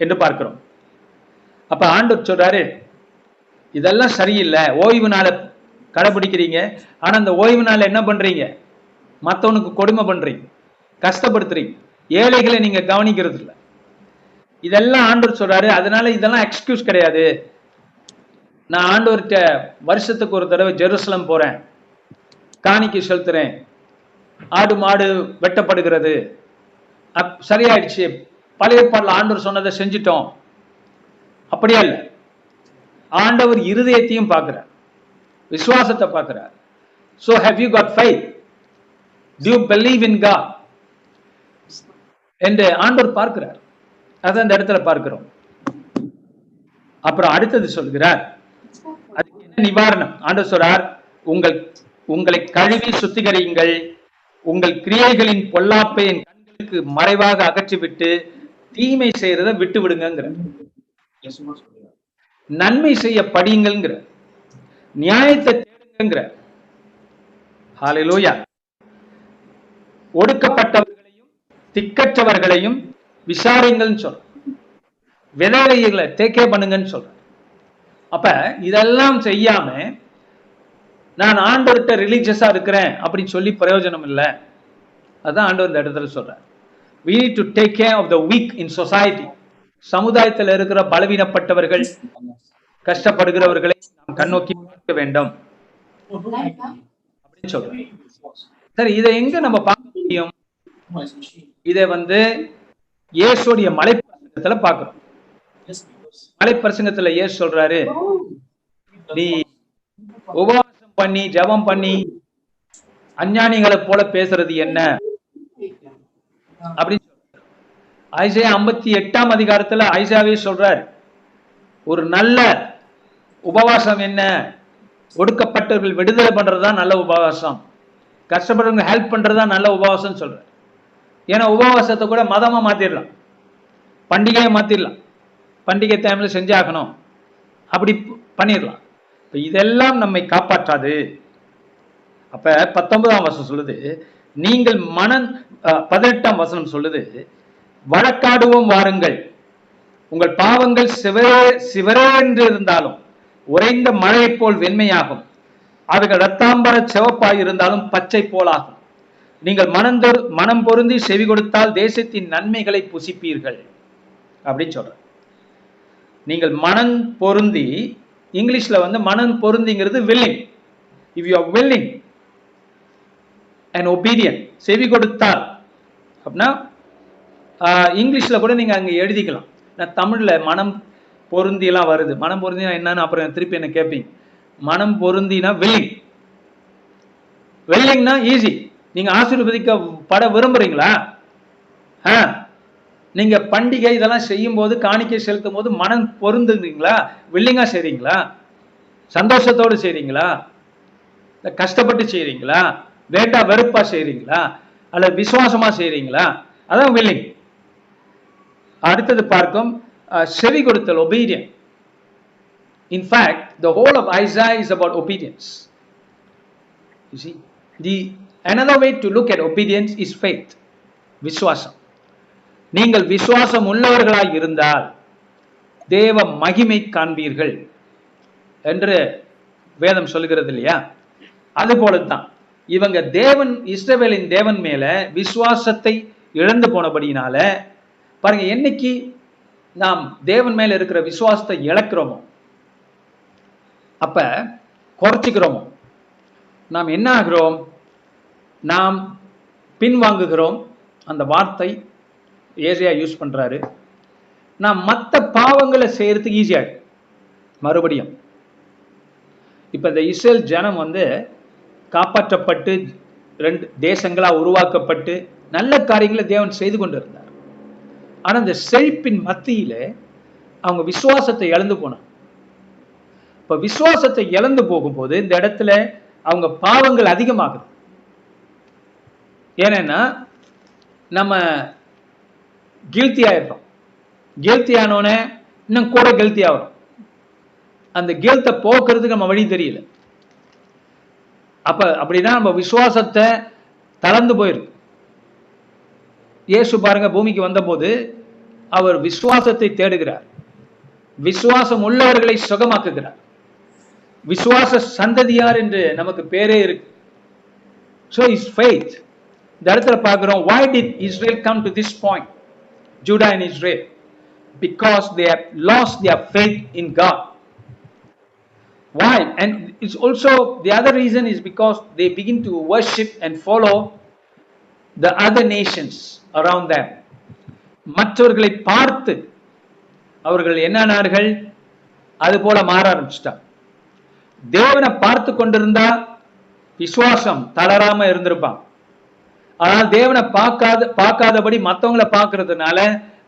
என்று பார்க்கிறோம். அப்ப ஆண்டவர் சொல்றாரு, இதெல்லாம் சரியில்லை, ஓய்வு நாளை கடைபிடிக்கிறீங்க, ஆனா அந்த ஓய்வு நாள் என்ன பண்றீங்க? மற்றவனுக்கு கொடுமை பண்றீங்க, கஷ்டப்படுத்துறீங்க, ஏழைகளை நீங்க கவனிக்கிறது இல்லை. இதெல்லாம் ஆண்டவர் சொல்றாரு. அதனால இதெல்லாம் எக்ஸ்கியூஸ் கிடையாது. நான் ஆண்டவர்கிட்ட வருஷத்துக்கு ஒரு தடவை ஜெருசலம் போறேன், காணிக்கை செலுத்துறேன், ஆடு மாடு வெட்டப்படுகிறது, சரியாயிடுச்சு, பழைய பாடல ஆண்டவர் சொன்னதை செஞ்சிட்டோம், அப்படியே இல்லை. ஆண்டவர் இருதயத்தையும் பார்க்கிறார், விசுவாசத்தை பார்க்கிறார். So have you got faith? Do you believe in God? என்று ஆண்டவர் பார்க்கிறார். அதான் இந்த இடத்துல பார்க்கிறோம். அப்புறம் அடுத்தது சொல்கிறார், அதுக்கு என்ன நிவாரணம்? ஆண்டவர் சொல்றார், உங்களை கழுவி சுத்திகரியுங்கள், உங்கள் கிரியைகளின் பொல்லாப்பை என் கண்களுக்கு மறைவாக அகற்றிவிட்டு தீமை செய்யறதை விட்டு விடுங்கிற, நன்மை செய்ய படியுங்கிற, நியாயத்தை தேடுங்கிற. ஹல்லேலூயா. ஒடுக்கப்பட்டவர்களையும் திக்கற்றவர்களையும் விசாரிங்கள்னு சொல்ற, விதவைகளை தேக்கே பண்ணுங்கன்னு சொல்ற. அப்ப இதெல்லாம் செய்யாம நான் ஆண்டவர்கிட்ட ரிலீஜியஸா இருக்கிறேன் அப்படின்னு சொல்லி பிரயோஜனம் இல்லை. அதான் ஆண்டவர் இந்த இடத்துல சொல்றார். We need to take care of the weak in society. சமுதாயத்தில் இருக்கிற பலவீனப்பட்டவர்கள், கஷ்டப்படுகிறவர்களை நாம் கண்ணோக்கி பார்க்க வேண்டும் அப்படின்னு சொல்றேன். சரி, இதை எங்க நம்ம பார்க்க முடியும்? இதை இயேசுடைய மலைப்பிரசங்கத்துல பார்க்கிறோம். மலைப்பிரசங்கத்துல இயேசு சொல்றாரு, நீ உபவாசம் பண்ணி ஜெபம் பண்ணி அஞ்ஞானிகளை போல பேசுறது என்ன அப்படின்னு ஐசாயா 58ஆம் அதிகாரத்துல ஐசாயாவே சொல்றார், ஒரு நல்ல உபவாசம் என்ன? ஒடுக்கப்பட்டவர்கள் விடுதலை பண்றதுதான் நல்ல உபவாசம், கஷ்டப்படுறவங்க ஹெல்ப் பண்றதுதான் நல்ல உபவாசம் சொல்ற. ஏன்னா உபவாசத்தை கூட மதமா மாத்திடலாம், பண்டிகையை மாத்திடலாம், பண்டிகை டைம்ல செஞ்சாகணும் அப்படி பண்ணிடலாம். இப்ப இதெல்லாம் நம்மை காப்பாற்றாது. அப்ப 19ஆம் வசனம் சொல்லுது, நீங்கள் 18ஆம் வசனம் சொல்லுது, வழக்காடுவோம் வாருங்கள், உங்கள் பாவங்கள் சிவரே என்று இருந்தாலும் உறைந்த மழை போல் வெண்மையாகும். அவைகள் இரத்தாம்பர சிவப்பாய் இருந்தாலும் பச்சை போலாகும். நீங்கள் மனம் பொருந்தி செவி கொடுத்தால் தேசத்தின் நன்மைகளை புசிப்பீர்கள் அப்படின்னு சொல்ற. நீங்கள் மனம் பொருந்தி, இங்கிலீஷ்ல மனம் பொருந்திங்கிறது willing. if you are willing and obedient, செவி கொடுத்தால் அப்படின்னா இங்கிலீஷ்ல கூட நீங்க அங்க எழுதிக்கலாம். நான் தமிழ்ல மனம் பொருந்தி எல்லாம் வருது. மனம் பொருந்தினா என்னன்னு அப்புறம் திருப்பி என்ன கேட்பீங்க. மனம் பொருந்தினா willing. willing easy. நீங்க ஆசீர்வதிக்கப்பட விரும்புறீங்களா? நீங்க பண்டிகை இதெல்லாம் செய்யும் போது, காணிக்கை செலுத்தும் போது மனம் பொருந்துங்களா? வில்லிங்கா செய்றீங்களா? சந்தோஷத்தோடு செய்றீங்களா? கஷ்டப்பட்டு செய்றீங்களா? வேண்டா வெறுப்பா செய்றீங்களா? அல்லது விசுவாசமா செய்றீங்களா? அதான் வில்லிங். அடுத்தது பார்க்கும் செவி கொடுத்தல், obedient. In fact, the whole of Isaiah is about obedience. You see, another way to look at obedience is faith, விசுவாசம். நீங்கள் விசுவாசம் உள்ளவர்களாய் இருந்தால் தேவ மகிமை காண்பீர்கள் என்று வேதம் சொல்லுகிறது இல்லையா? அது போலத்தான் இவங்க தேவன், இஸ்ரவேலின் தேவன் மேல விசுவாசத்தை இழந்து போனபடினால பாருங்க, என்னைக்கு நாம் தேவன் மேல இருக்கிற விசுவாசத்தை இழக்கிறோமோ, அப்ப குறைச்சிக்கிறோமோ, நாம் என்ன ஆகிறோம்? நாம் பின்வாங்குகிறோம். அந்த வார்த்தை ஏசியா யூஸ் பண்றாரு. நாம் மற்ற பாவங்களை செய்யறதுக்கு ஈஸியாகும். மறுபடியும் இப்ப இந்த இஸ்ரேல் ஜனம் காப்பாற்றப்பட்டு 2 தேசங்களா உருவாக்கப்பட்டு நல்ல காரியங்களை தேவன் செய்து கொண்டு இருந்தார். ஆனா இந்த செழிப்பின் மத்தியில அவங்க விசுவாசத்தை இழந்து போனாங்க. இப்ப விசுவாசத்தை இழந்து போகும்போது இந்த இடத்துல அவங்க பாவங்கள் அதிகமாகுது. ஏன்னா நம்ம கில்ட்டி ஆயிடுறோம். கில்ட்டி ஆனோடனே இன்னும் கூட கில்ட்டி ஆகிறோம். அந்த கில்ட்டை போக்குறதுக்கு நம்ம வழி தெரியல. அப்படிதான் நம்ம விசுவாசத்தை தளர்ந்து போயிருக்கு. இயேசு பாருங்க, பூமிக்கு வந்த போது அவர் விசுவாசத்தை தேடுகிறார். விசுவாசம் உள்ளவர்களை சுகமாக்குகிறார். விசுவாச சந்ததியார் என்று நமக்கு பேரே இருக்கு. So is faith. இந்த இடத்துல பார்க்கிறோம், why did Israel come to this point? Judah and Israel, because they have lost their faith in God. Why? And it's also the other reason is because they begin to worship and follow the other nations around them. மற்றவர்களை பார்த்து அவர்கள் என்னன்னார்கள்? அது போல மாற ஆரம்பிச்சிட்டாங்க. தேவனை பார்த்து கொண்டிருந்தா விசுவாசம் தளராம இருந்திருப்பாங்க. ஆனால் தேவனை பார்க்காதபடி மற்றவங்களை பார்க்கறதுனால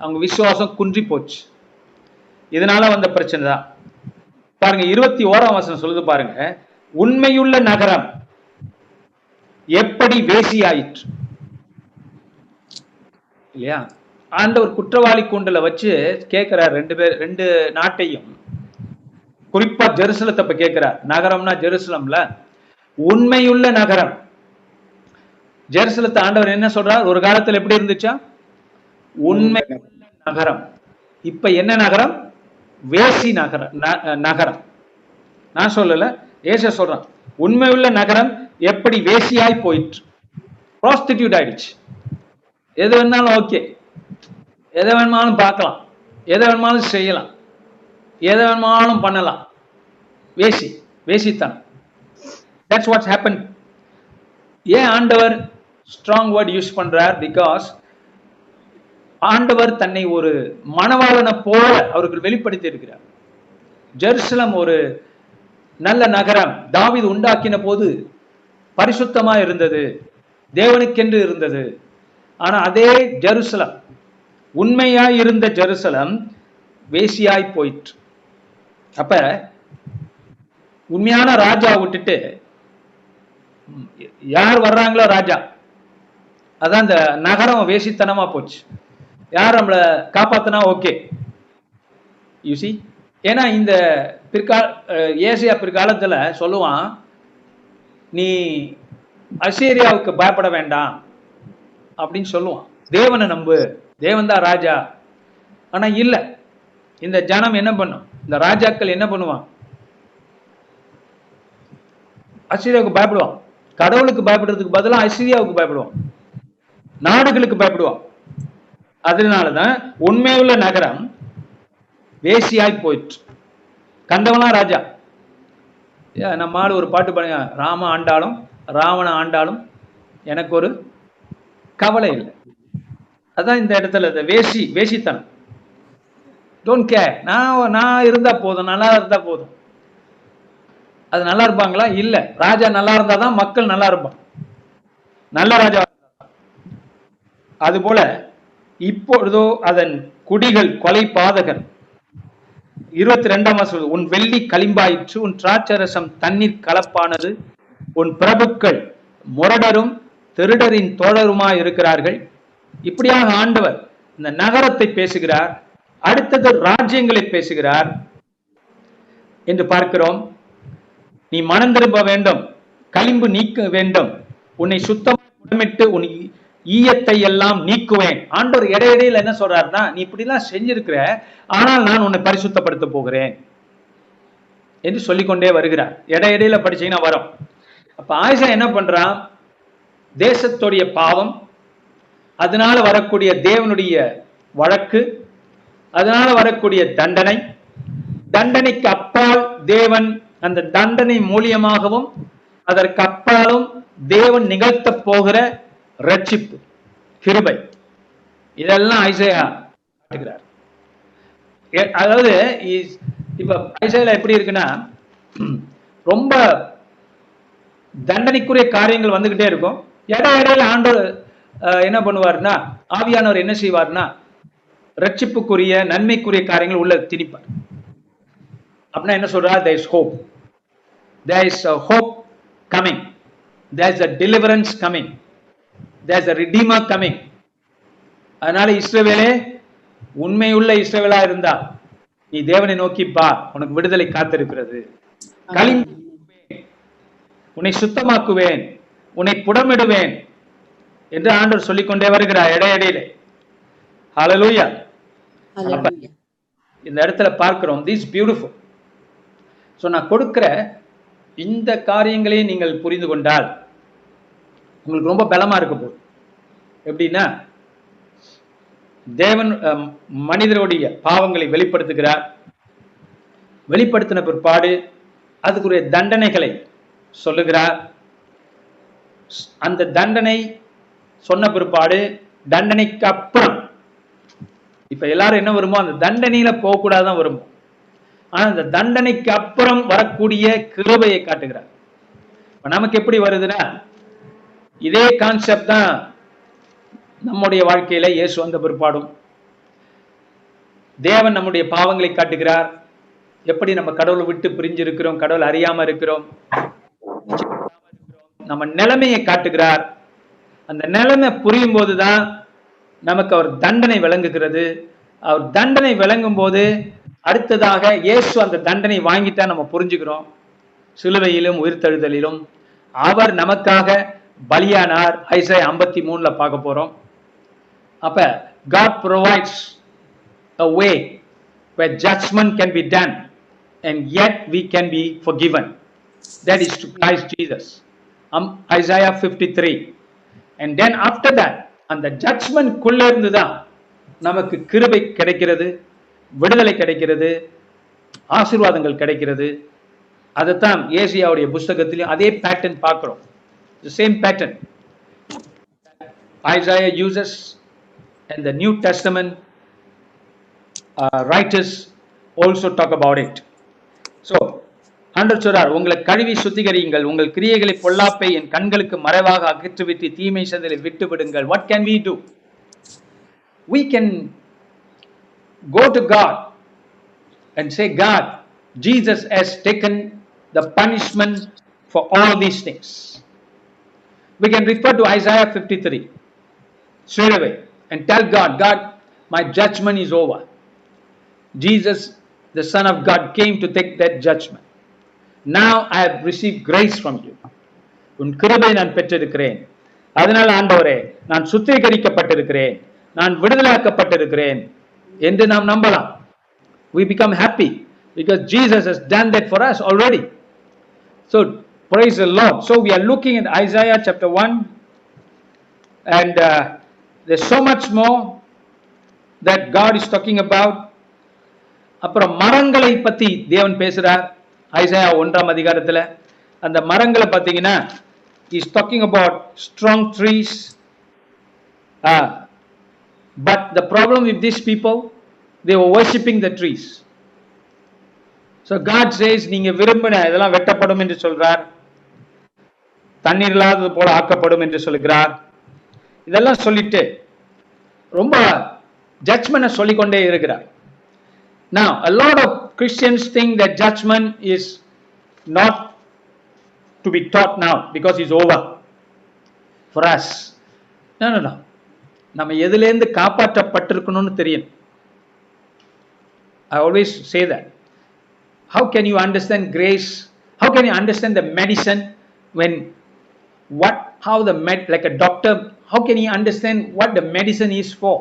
அவங்க விசுவாசம் குன்றி போச்சு. இதனால வந்த பிரச்சனை தான். பாருங்க, 21ஆம் வசனம் சொல்லுது பாருங்க, உண்மையுள்ள நகரம் எப்படி வேசியாயிற்று இல்லையா? ஆண்டவர் குற்றவாளி கூண்டல வச்சு கேட்கிறார். 2 நாட்டையும், குறிப்பா ஜெருசலத்தை கேட்கிறார். நகரம்னா ஜெருசலம்ல உண்மையுள்ள நகரம். ஜெருசலத்தை ஆண்டவர் என்ன சொல்றார்? ஒரு காலத்துல எப்படி இருந்துச்சா? உண்மை நகரம். இப்ப என்ன நகரம்? வேசி நகரம். நான் சொல்லல, ஏசா சொல்றான். உண்மையுள்ள நகரம் எப்படி வேசியாய் போயிற்று, ப்ராஸ்டிடியூட் ஆயிடுச்சு. எது வேணாலும் ஓகே, எதை வேணுமாலும் பார்க்கலாம், எதை வேணுமாலும் செய்யலாம், எதை வேணுமாலும் பண்ணலாம். வேசித்தனம். That's what's happened. ஏன் ஆண்டவர் ஸ்ட்ராங் வேர்ட் யூஸ் பண்றார்? பிகாஸ் ஆண்டவர் தன்னை ஒரு மணவாளனை போல அவர்கள் வெளிப்படுத்தி இருக்கிறார். ஜெருசலம் ஒரு நல்ல நகரம். தாவீது உண்டாக்கின போது பரிசுத்தமா இருந்தது, தேவனுக்கென்று இருந்தது. ஆனா அதே ஜெருசலம், உண்மையாய் இருந்த ஜெருசலம் வேசியாய் போயிற்று. அப்ப உண்மையான ராஜா விட்டுட்டு யார் வர்றாங்களோ ராஜா, அதான் இந்த நகரம் வேசித்தனமா போச்சு. யார் நம்மளை காப்பாத்தினா ஓகே. யூசி, ஏன்னா இந்த ஏசியா பிற்காலத்துல சொல்லுவான், நீ அசீரியாவுக்கு பயப்பட வேண்டாம் அப்படின்னு சொல்லுவான். தேவனை நம்பு, தேவன் தான் ராஜா. ஆனா இல்ல, இந்த ஜனம் என்ன பண்ணும்? இந்த ராஜாக்கள் என்ன பண்ணுவான்? அசீரியாவுக்கு பயப்படுவான். கடவுளுக்கு பயப்படுறதுக்கு பதிலாக அசீரியாவுக்கு பயப்படுவான், நாடுகளுக்கு பயப்படுவான். அதனாலதான் உண்மையுள்ள நகரம் வேசியாய் போயிற்று. கண்டவனா ராஜா. நம்ம ஆள் ஒரு பாட்டு பாருங்க, ராம ஆண்டாலும் ராவண ஆண்டாலும் எனக்கு ஒரு கவலை இல்லை. அதான் இந்த இடத்துல வேசித்தனம். டோன்ட் கேர், நான் இருந்தா போதும், நல்லா இருந்தா போதும். அது நல்லா இருப்பாங்களா? இல்ல. ராஜா நல்லா இருந்தாதான் மக்கள் நல்லா இருப்பான், நல்ல ராஜா. அது போல இப்பொழுதோ அதன் குடிகள் கொலை பாதகர். 22 உன் வெள்ளி களிம்பாயிற்று, உன் திராட்சரசம் தண்ணீர் கலப்பானது, உன் பிரபுக்கள் முரடரும் திருடரின் தோழருமாய் இருக்கிறார்கள். இப்படியாக ஆண்டவர் இந்த நகரத்தை பேசுகிறார். அடுத்தது ராஜ்யங்களை பேசுகிறார் என்று பார்க்கிறோம். நீ மனம் திரும்ப வேண்டும், களிம்பு நீக்க வேண்டும், உன்னை சுத்தமிட்டு உன் ஈயத்தை எல்லாம் நீக்குவேன். ஆண்டவர் இடையிடையில் என்ன சொல்றாருன்னா, நீ இப்படி எல்லாம் செஞ்சிருக்கிற, ஆனால் நான் உன்னை பரிசுத்தப்படுத்த போகிறேன் என்று சொல்லிக்கொண்டே வருகிறார். இடையிடையில படிச்சீங்கன்னா வரும். அப்ப ஆயிஷா என்ன பண்றான்? தேசத்துடைய பாவம், அதனால வரக்கூடிய தேவனுடைய வழக்கு, அதனால வரக்கூடிய தண்டனை, தண்டனைக்கு அப்பால் தேவன் அந்த தண்டனை மூலியமாகவும் அதற்கு அப்பாலும் தேவன் நிகழ்த்த போகிற ரட்சிப்பு, கிருபை, இதெல்லாம் ஐசையா காட்டுகிறார். அதாவது இப்ப ஐசையால எப்படி இருக்குன்னா, ரொம்ப தண்டனைக்குரிய காரியங்கள் வந்துகிட்டே இருக்கும். இடையில ஆண்டவர் என்ன பண்ணுவார்னா, ஆவியானவர் என்ன செய்வார்னா, ரட்சிப்புக்குரிய நன்மைக்குரிய காரியங்கள் உள்ள திணிப்பார். அப்படின்னா என்ன சொல்றா? there is hope, there is a hope coming, there is a deliverance coming, there is a redeemer coming. அதனால இஸ்ரவேலே, உண்மையுள்ள இஸ்ரவேலா இருந்தா நீ தேவனை நோக்கி பா, உனக்கு விடுதலை காத்திருக்கிறது. உன்னை சுத்தமாக்குவேன், உன்னை புடமிடுவேன் என்று ஆண்டவர் சொல்லிக்கொண்டே வருகிறார் இடையிடையிலே. ஹல்லேலூயா. இந்த இடத்துல பார்க்கிறோம், this beautiful. சோ நான் கொடுக்கிற இந்த காரியங்களை நீங்கள் புரிந்து கொண்டால் உங்களுக்கு ரொம்ப பலமா இருக்க போகுது. எப்படின்னா, தேவன் மனிதருடைய பாவங்களை வெளிப்படுத்துகிறார். வெளிப்படுத்தின பிற்பாடு அதுக்குரிய தண்டனைகளை சொல்லுகிறார். அந்த தண்டனை சொன்ன பிற்பாடு தண்டனைக்கு அப்புறம், இப்ப எல்லாரும் என்ன வருமோ, அந்த தண்டனையில போகக்கூடாதான் வருமோ, ஆனா அந்த தண்டனைக்கு அப்புறம் வரக்கூடிய கிருபையை காட்டுகிறார். நமக்கு எப்படி வருதுன்னா, இதே கான்செப்ட் தான் நம்முடைய வாழ்க்கையில இயேசு வந்த பிற்பாடும் தேவன் நம்முடைய பாவங்களை காட்டுகிறார். எப்படி நம்ம கடவுளை விட்டு பிரிஞ்சு இருக்கிறோம், கடவுள் அறியாம இருக்கிறோம், நம்ம நிலைமையை காட்டுகிறார். அந்த நிலைமை புரியும் போதுதான் நமக்கு அவர் தண்டனை விளங்குகிறது. அவர் தண்டனை விளங்கும் போது அடுத்ததாக இயேசு அந்த தண்டனை வாங்கிட்டா நம்ம புரிஞ்சுக்கிறோம். சிலுவையிலும் உயிர்த்தெழுதலிலும் அவர் நமக்காக பலியானார். ஐசாயா 53 பார்க்க போறோம். அப்ப God provides a way where judgment can be done and yet we can be forgiven. That is to Christ Jesus. Isaiah 53. And then after that, அந்த ஜட்ஜ்மெண்ட் குள்ள இருந்துதான் நமக்கு கிருபை கிடைக்கிறது, விடுதலை கிடைக்கிறது, ஆசீர்வாதங்கள் கிடைக்கிறது. அதைத்தான் ஏசியாவுடைய புஸ்தகத்திலும் அதே பேட்டர்ன் பார்க்கிறோம். The same pattern Isaiah uses and the New Testament writers also talk about it. So ஆண்டவர் சொல்றார், உங்களை கழுவி சுத்திகரியுங்கள், உங்கள் கிரியைகளை பொல்லாப்பை என் கண்களுக்கு மறைவாக அகற்றிவிட்டு தீமை செய்தலை விட்டு விடுங்கள். What can we do? We can go to God and say, God, Jesus has taken the punishment for all these things. We can refer to Isaiah 53 straight away and tell God, God, my judgment is over. Jesus, the Son of God, came to take that judgment. Now I have received grace from you. உன் கிருபை நான் பெற்றிருக்கிறேன். அதனால் ஆண்டவரே, நான் சுத்திகரிக்கப்பட்டிருக்கிறேன், நான் விடுதலையாக்கப்பட்டிருக்கிறேன் என்று நாம் நம்பலாம். We become happy because Jesus has done that for us already. So Praise the Lord. So we are looking at Isaiah chapter 1, and there's so much more that God is talking about. அப்புறம் மரங்களை பத்தி தேவன் பேசுறார் ஐசாயா 1ஆம் அதிகாரத்துல. அந்த மரங்களை பார்த்தீங்கன்னா is talking about strong trees. But the problem with this people, they were worshipping the trees. So God says நீங்க விரும்பின இதெல்லாம் வெட்டப்படும் என்று சொல்றார், தண்ணீர் இல்லாதது போல ஆக்கப்படும் என்று சொல்கிறார். இதெல்லாம் சொல்லிட்டு ரொம்ப ஜட்ஜ்மெண்ட் சொல்லிக்கொண்டே இருக்கிறார். Now, a lot of Christians think that judgment is not to be taught now because it's over for us. No. நம்ம எதிலேருந்து காப்பாற்றப்பட்டிருக்கணும்னு தெரியும். I always say that. How can you understand grace? How can you understand the medicine when like a doctor, how can he understand what the medicine is for?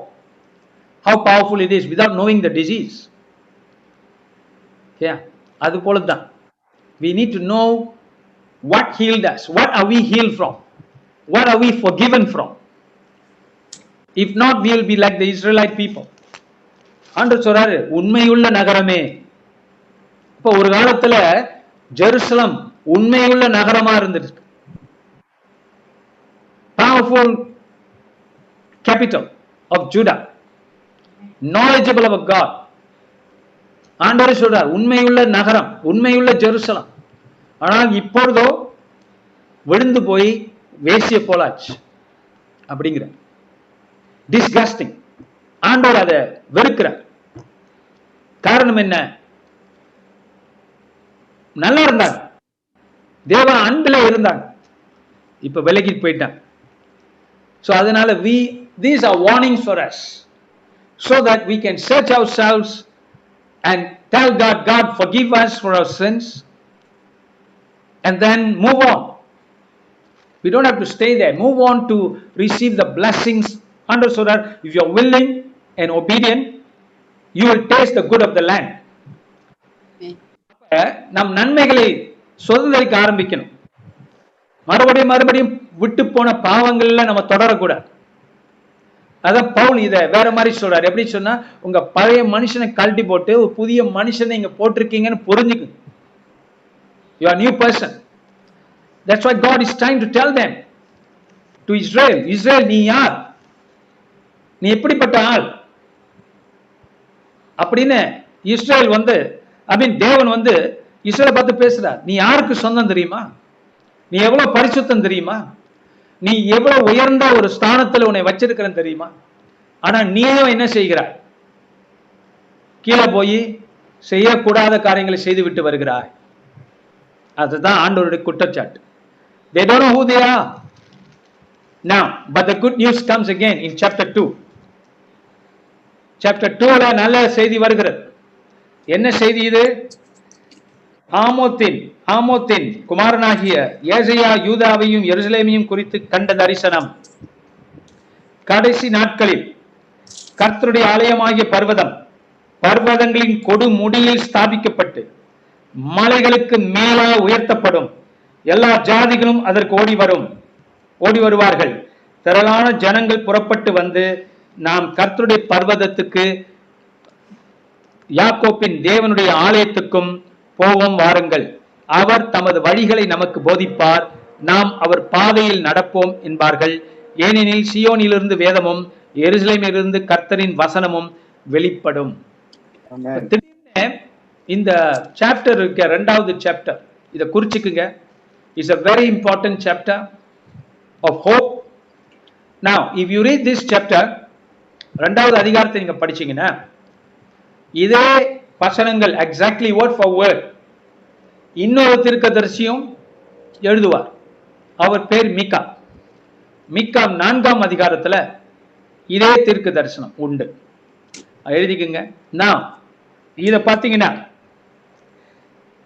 How powerful it is without knowing the disease? Yeah, அது போல தான். We need to know what healed us. What are we healed from? What are we forgiven from? If not, we will be like the Israelite people. ஆண்டவர் சொல்றாரு, உண்மையுள்ள நகரமே. இப்போ ஒரு காலத்துல ஜெருசலம் உண்மையுள்ள நகரமா இருந்திருக்கு. Powerful capital of Judah. Knowledgeable about God. ஆண்டவர் சொல்றார், உண்மையுள்ள நகரம், உண்மையுள்ள ஜெருசலம். ஆனால் இப்பொழுதோ விழுந்து போய் வேசிய போலாச்சு அப்படிங்கிற. டிஸ்கஸ்டிங். ஆண்டவர் அதை வெறுக்கிறார். காரணம் என்ன? நல்லா இருந்தாங்க, தேவ அன்பில் இருந்தாங்க, இப்ப விலகி போயிட்டாங்க. So அதனால these are warnings for us, so that we can search ourselves and tell God, God forgive us for our sins, and then move on. We don't have to stay there. Move on to receive the blessings. Under so that if you are willing and obedient, you will taste the good of the land. நம் நன்மைகளை சுதந்திரிக்க ஆரம்பிக்கணும். மறுபடியும் விட்டு போன பாவங்கள்ல நம்ம தொடரக்கூடாது. அதான் பவுல் இதை வேற மாதிரி சொல்றாரு. எப்படி சொன்னா, உங்க பழைய மனுஷனை கழட்டி போட்டு ஒரு புதிய மனுஷனை இங்க போட்டிருக்கீங்கன்னு புரிஞ்சுக்கு. You are a new person. That's why God is trying to tell them, to Israel, Israel, நீ யார்? நீ எப்படிப்பட்ட ஆள் அப்படின்னு இஸ்ரேல் தேவன் இஸ்ரேலை பார்த்து பேசுறார். நீ யாருக்கு சொந்தம் தெரியுமா? நீ எவ்வளவு பரிசுத்தம் தெரியுமா? நீ எவ்வளவு உயர்ந்த ஒரு ஸ்தானத்துல உன்னை வச்சிருக்கிறேன் தெரியுமா? ஆனா நீயும் என்ன செய்கிறாய்? கீழே போய் செய்யக்கூடாத காரியங்களை செய்து விட்டு வருகிறாய். அதுதான் ஆண்டவருடைய குற்றச்சாட்டு. They don't know who they are. Now, but the good news comes again in chapter 2. Chapter 2ல நல்ல செய்தி வருகிறது. என்ன செய்தி இது? ஆமோத்தின் குமாரனாகிய ஏசாயா யூதாவையும் எருசலேமையும் குறித்து கண்ட தரிசனம். கடைசி நாட்களில் கர்த்தருடைய ஆலயமாகிய பர்வதங்களின் கொடு முடியில் ஸ்தாபிக்கப்பட்டு மலைகளுக்கு மேலாக உயர்த்தப்படும். எல்லா ஜாதிகளும் அதற்கு ஓடி வருவார்கள். திரளான ஜனங்கள் புறப்பட்டு வந்து, நாம் கர்த்தருடைய பர்வதத்துக்கு, யாக்கோப்பின் தேவனுடைய ஆலயத்துக்கும் போவோம் வாருங்கள். அவர் தமது வழிகளை நமக்கு போதிப்பார், நாம் அவர் பாதையில் நடப்போம் என்பார்கள். ஏனெனில் சீயோனிலிருந்து வேதமும் எருசலேமிலிருந்து கர்த்தரின் வசனமும் வெளிப்படும். இந்த சாப்டர் இருக்க 2வது சாப்டர், இதை குறிச்சுக்குங்க. It's a very important chapter of hope. Now, if you read this chapter, 2வது அதிகாரத்தை நீங்க படிச்சீங்கன்னா இதே வசனங்கள் எக்ஸாக்ட்லி word for word இன்னொரு தீர்க்கதரிசியும் எழுதுவார். அவர் பேர் மீகா. 4ஆம் அதிகாரத்துல இதே தீர்க்க தரிசனம் உண்டு. எழுதிக்குங்க. நான் இதை பார்த்தீங்கன்னா,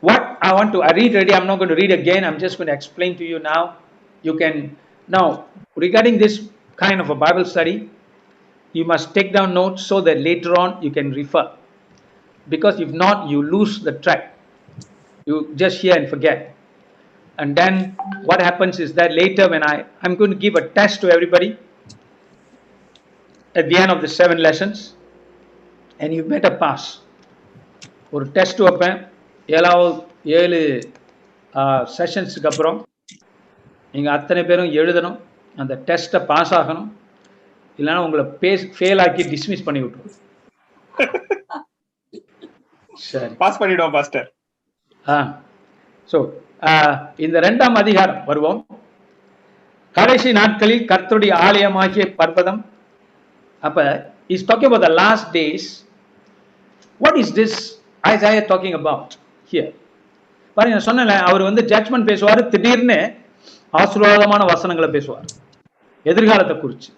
what I want to read already, I'm not going to read again, I'm just going to explain to you now. You can now, regarding this kind of a Bible study, you must take down notes so that later on you can refer, because if not you lose the track, you just hear and forget. And then what happens is that later when I'm going to give a test to everybody at the end of the 7 lessons, and you better pass. ஒரு டெஸ்ட் வைப்பேன் 7 செஷன்ஸுக்கு அப்புறம் நீங்கள் அத்தனை பேரும் எழுதணும், அந்த டெஸ்ட்டை பாஸ் ஆகணும், இல்லைன்னா உங்களை ஃபெயில் ஆக்கி டிஸ்மிஸ் பண்ணி விட்டுரும். சரி, பாஸ் பண்ணிடுவோம் பாஸ்டர். ஸோ இந்த 2ஆம் அதிகாரம் வருவோம். கடைசி நாட்களில் கர்த்தருடைய ஆலயமாகிய பர்வதம். அப்ப is talking about the last days. What is this Isaiah talking about here? பாருங்க, நான் சொன்னேன்ல, அவர் வந்து ஜட்ஜ்மெண்ட் பேசுவார், திடீர்னு ஆசீர்வாதமான வசனங்களை பேசுவார் எதிர்காலத்தை குறித்து.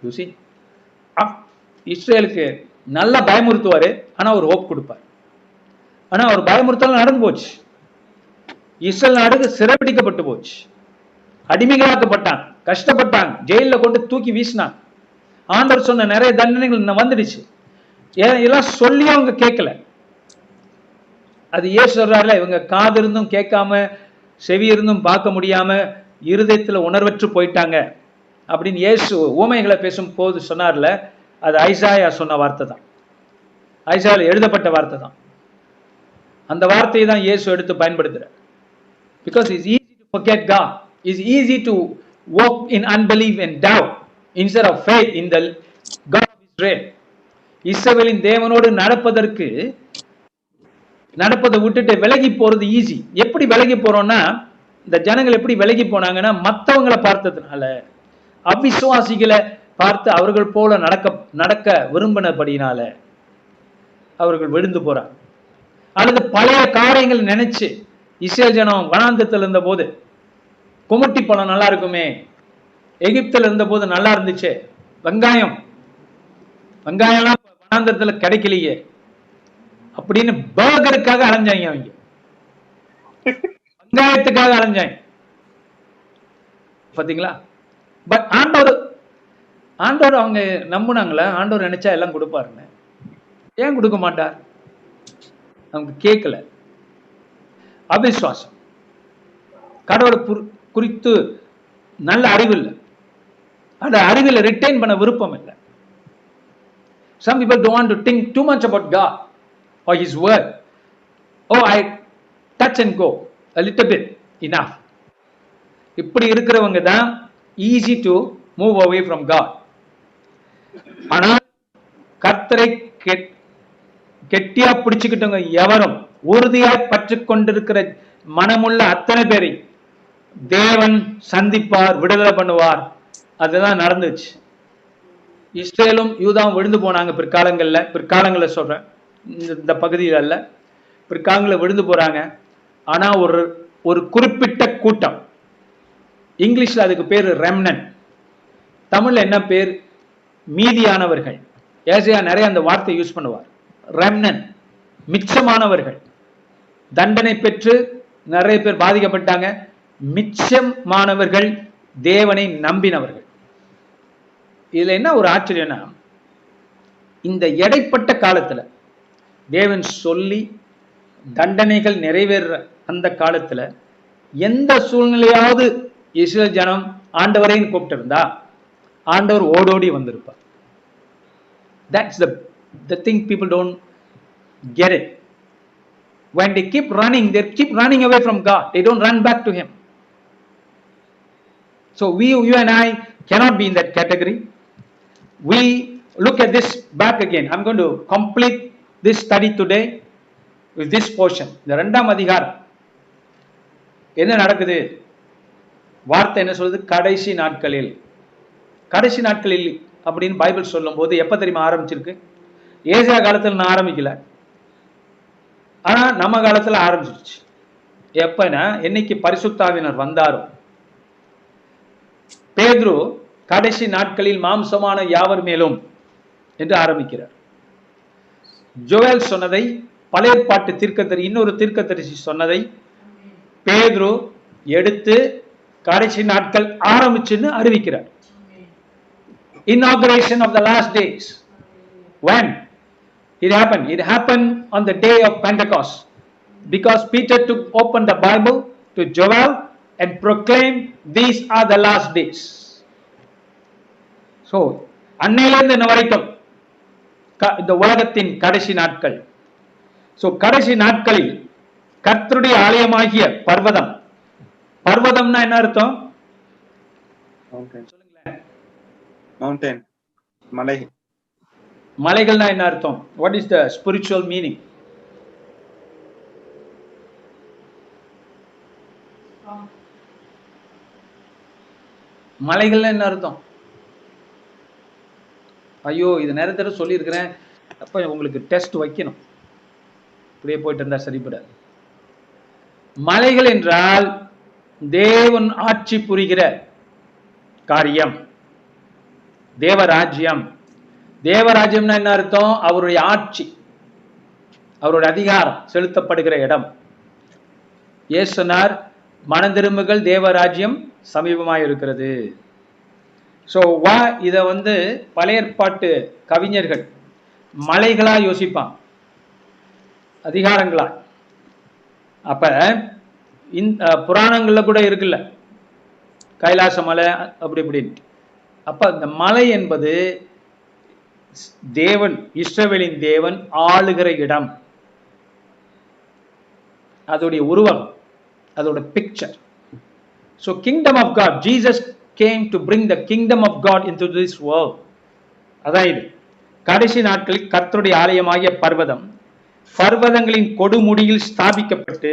யூ see, இஸ்ரேலுக்கு நல்லா பயமுறுத்துவார், ஆனால் ஒரு ஹோப் கொடுப்பார். ஆனால் அவர் பயமுறுத்தலாம் நடந்து போச்சு. இஸ்ரேல் நாடு சிறைபிடிக்கப்பட்டு போச்சு, அடிமைகளாக்கப்பட்டாங்க, கஷ்டப்பட்டாங்க, ஜெயிலில் கொண்டு தூக்கி வீசினாங்க. ஆண்டவர் சொன்ன நிறைய தண்டனைகள் வந்துடுச்சு. எல்லாம் சொல்லி அவங்க கேட்கல. அது ஏன் சொல்றாருல, இவங்க காது இருந்தும் கேட்காம, செவி இருந்தும் பார்க்க முடியாம, இருதயத்தில் உணர்வற்று போயிட்டாங்க அப்படின்னு இயேசு ஊமைகளை பேசும் போது சொன்னார்ல, அது ஐசாயா சொன்ன வார்த்தை தான், ஐசாயால எழுதப்பட்ட வார்த்தை தான். அந்த வார்த்தையை தான் இயேசு எடுத்து பயன்படுத்துறார். Because it's easy to forget God. It's easy to walk in unbelief and doubt instead of faith in the God of Israel. இஸ்ரவேலின் தேவனோடு நடப்பதை விட்டுட்டு விலகி போறது ஈஸி. எப்படி விலகி போறோம்னா, இந்த ஜனங்கள் எப்படி விலகி போனாங்கன்னா, மற்றவங்களை பார்த்ததுனால, அவிசுவாசிகளை பார்த்து அவர்கள் போல நடக்க விரும்பினபடினால அவர்கள் விழுந்து போறாங்க. அல்லது பழைய காரியங்கள் நினைச்சு, இஸ்ரேல் ஜனம் வனாந்தத்தில் இருந்த போது குமட்டி பழம் நல்லா இருக்குமே, எகிப்தில் இருந்த போது நல்லா இருந்துச்சு, வெங்காயம்லாம் வனாந்தத்தில் கிடைக்கலையே அப்படின்னு பர்கருக்காக அலைஞ்சாங்க, அவங்க வெங்காயத்துக்காக அலைஞ்சாங்க. பாத்தீங்களா? பட் ஆண்டவர் அவங்க நம்புனாங்களா? ஆண்டவர் நினைச்சா எல்லாம் கொடுப்பாருன்னு. ஏன் கொடுக்க மாட்டார்? அவங்க கேட்கல. அவிசுவாசம். கடவுளை குறித்து நல்ல அறிவு இல்லை, அந்த அறிவில் ரிட்டைன் பண்ண விருப்பம் இல்லை. Some people don't want to think too much about God or His word. Oh, I touch and go a little bit, enough. இப்படி இருக்கிறவங்க தான் easy to move away from God. ஆனால் கர்த்தரை கெட்டியா பிடிச்சுக்கிட்டவங்க எவரும், உறுதியாய் பற்றி கொண்டிருக்கிற மனமுள்ள அத்தனை பேரை தேவன் சந்திப்பார், விடுதலை பண்ணுவார். அதுதான் நடந்துச்சு. இஸ்ரேலும் யூதாவும் விழுந்து போனாங்க பிற்காலங்களில் சொல்றேன், இந்த பகுதியில் அல்ல, பிற்காலங்களில் விழுந்து போறாங்க. ஆனா ஒரு குறிப்பிட்ட கூட்டம், இங்கிலீஷ்ல அதுக்கு பேர் ரெம்னன்ட், தமிழ்ல என்ன பேர்? மீதியானவர்கள். ஏசாயா நிறைய அந்த வார்த்தை யூஸ் பண்ணுவார். ரெம்னன்ட், மிச்சமானவர்கள். தண்டனை பெற்று நிறைய பேர் பாதிக்கப்பட்டாங்க. மிச்சமானவர்கள் தேவனை நம்பினவர்கள். இதுல என்ன ஒரு ஆச்சரியம்னா, இந்த இடைப்பட்ட காலத்துல தேவன் சொல்லி தண்டனைகள் நிறைவேற அந்த காலத்துல எந்த சூழ்நிலையாவது இஸ்ரேல் ஜனம் ஆண்டவரையும் கூப்பிட்டு இருந்தா ஆண்டவர் ஓடோடி வந்திருப்பார். That's the thing people don't get it. When they keep running away from God. They don't run back to Him. So you and I cannot be in that category. We look at this back again. I'm going to complete this study today with this portion. இந்த 2ஆம் அதிகாரம் என்ன நடக்குது? வார்த்தை என்ன சொல்லுது? கடைசி நாட்களில் அப்படின்னு பைபிள் சொல்லும் போது எப்ப தெரியுமா ஆரம்பிச்சிருக்கு? ஏசாயா காலத்தில் நான் ஆரம்பிக்கல, ஆனா நம்ம காலத்துல ஆரம்பிச்சிருச்சு. எப்பனா, என்னைக்கு பரிசுத்தாவினர் வந்தாரோ. பேதுரு கடைசி நாட்களில் மாம்சமான யாவர் மேலும் என்று ஆரம்பிக்கிறார். ஜோயல் சொன்னதை, பழைய பாட்டு தீர்க்கதரிசி, இன்னொரு தீர்க்கதரிசி சொன்னதை பேதுரு எடுத்து கடைசி நாட்கள் ஆரம்பிச்சுன்னு அறிவிக்கிறார். Inauguration of the last days. When it happened on the day of Pentecost, because Peter opened the Bible to Joel and proclaim these are the last days. So அன்னையிலிருந்து இன்ன வரைக்கும் இந்த உலகத்தின் கடைசி நாட்கள். சோ கடைசி நாட்களில் கர்த்தருடைய ஆலயமாகிய பர்வதம், பர்வதம்னா என்ன அர்த்தம்? மவுண்டன், மலை. மலைகள்னா என்ன அர்த்தம்? What is the spiritual meaning? மலைகள்ல என்ன அர்த்தம்? ஐயோ, இது நேரத்தோட சொல்லி இருக்கிறேன். அப்ப உங்களுக்கு டெஸ்ட் வைக்கணும். இப்படியே போயிட்டு இருந்தா சரிப்படாது. மலைகள் என்றால் தேவன் ஆட்சி புரிகிற காரியம், தேவராஜ்யம். தேவராஜ்யம்னா என்ன அர்த்தம்? அவருடைய ஆட்சி, அவருடைய அதிகாரம் செலுத்தப்படுகிற இடம். இயேசு சொன்னார், மனம் திரும்புங்கள், தேவராஜ்யம் சமீபமாய் இருக்கிறது. சோ இத பழைய ஏற்பாட்டு கவிஞர்கள் மலைகளா யோசிப்பான், அதிகாரங்களா. அப்ப புராணங்கள்ல கூட இருக்குல்ல, கைலாச மலை அப்படி இப்படின்னு. அப்ப இந்த மலை என்பது தேவன், இஸ்ரவேலின் தேவன் ஆளுகிற இடம், அதோடைய உருவம், அதோட picture. So kingdom of God, Jesus came to bring the kingdom of God into this world. அதான் இது. கடைசி நாட்களில் கர்த்தருடைய ஆலயமாகிய பர்வதம் பர்வதங்களின் கொடுமுடியில் ஸ்தாபிக்கப்பட்டு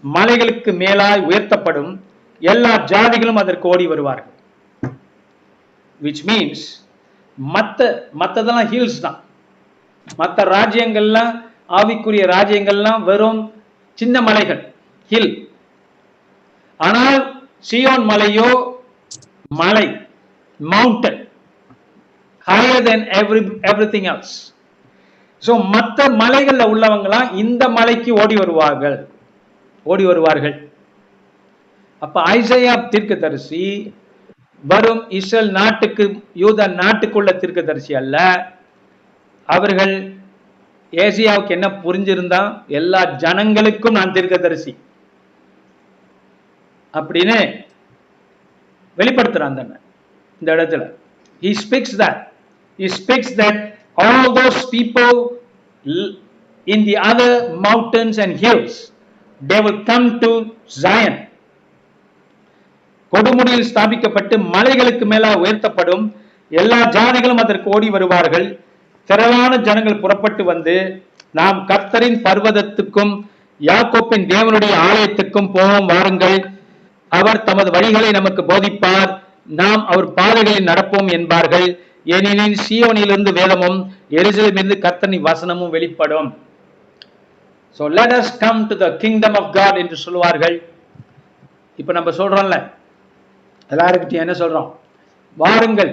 மலைகளுக்கு மேலாய் உயர்த்தப்படும், எல்லா ஜாதிகளும் அதற்கு ஓடி வருவார்கள். which means மத்ததெல்லாம் ஹில்ஸ் தான். மற்ற ராஜ்யங்கள்லாம், ஆவிக்குரிய ராஜ்யங்கள்லாம் வெறும் சின்ன மலைகள், ஹில். ஆனால் சியோன் மலையோ மலை, mountain, higher than everything else. So மற்ற மலைகள்ல உள்ளவங்களாம் இந்த மலைக்கு ஓடி வருவார்கள். அப்ப ஐசையா தீர்க்கதரிசி வரும் இஸ்ரேல் நாட்டுக்கு, யூத நாட்டுக்குள்ள தீர்க்கதரிசி அல்ல. அவர்கள் ஏசியாவுக்கு என்ன புரிஞ்சிருந்தா, எல்லா ஜனங்களுக்கும் நான் தீர்க்கதரிசி அப்படின்னு வெளிப்படுத்துறான் இந்த இடத்துல. He speaks that all those people in the other mountains and hills, they will come to Zion. கொடுமுடியில் ஸ்தாபிக்கப்பட்டு மலைகளுக்கு மேல உயர்த்தப்படும், எல்லா ஜாதிகளும் அதற்கு ஓடி வருவார்கள். திரளான ஜனங்கள் புறப்பட்டு வந்து, நாம் கர்த்தரின் பர்வதத்துக்கும் யாக்கோப்பின் தேவனுடைய ஆலயத்துக்கும் போவோம், வாருங்கள். அவர் தமது வழிகளை நமக்கு போதிப்பார், நாம் அவர் பாதைகளில் நடப்போம் என்பார்கள். ஏனெனில் சீயோனிலிருந்து வேதமும் எருசலேமிலிருந்து கர்த்தரின் வசனமும் வெளிப்படும். So let us come to the kingdom of God என்று சொல்வார்கள். இப்ப நம்ம சொல்றோம்ல, எல்லாருக்கிட்டையும் என்ன சொல்றோம்? வாருங்கள்,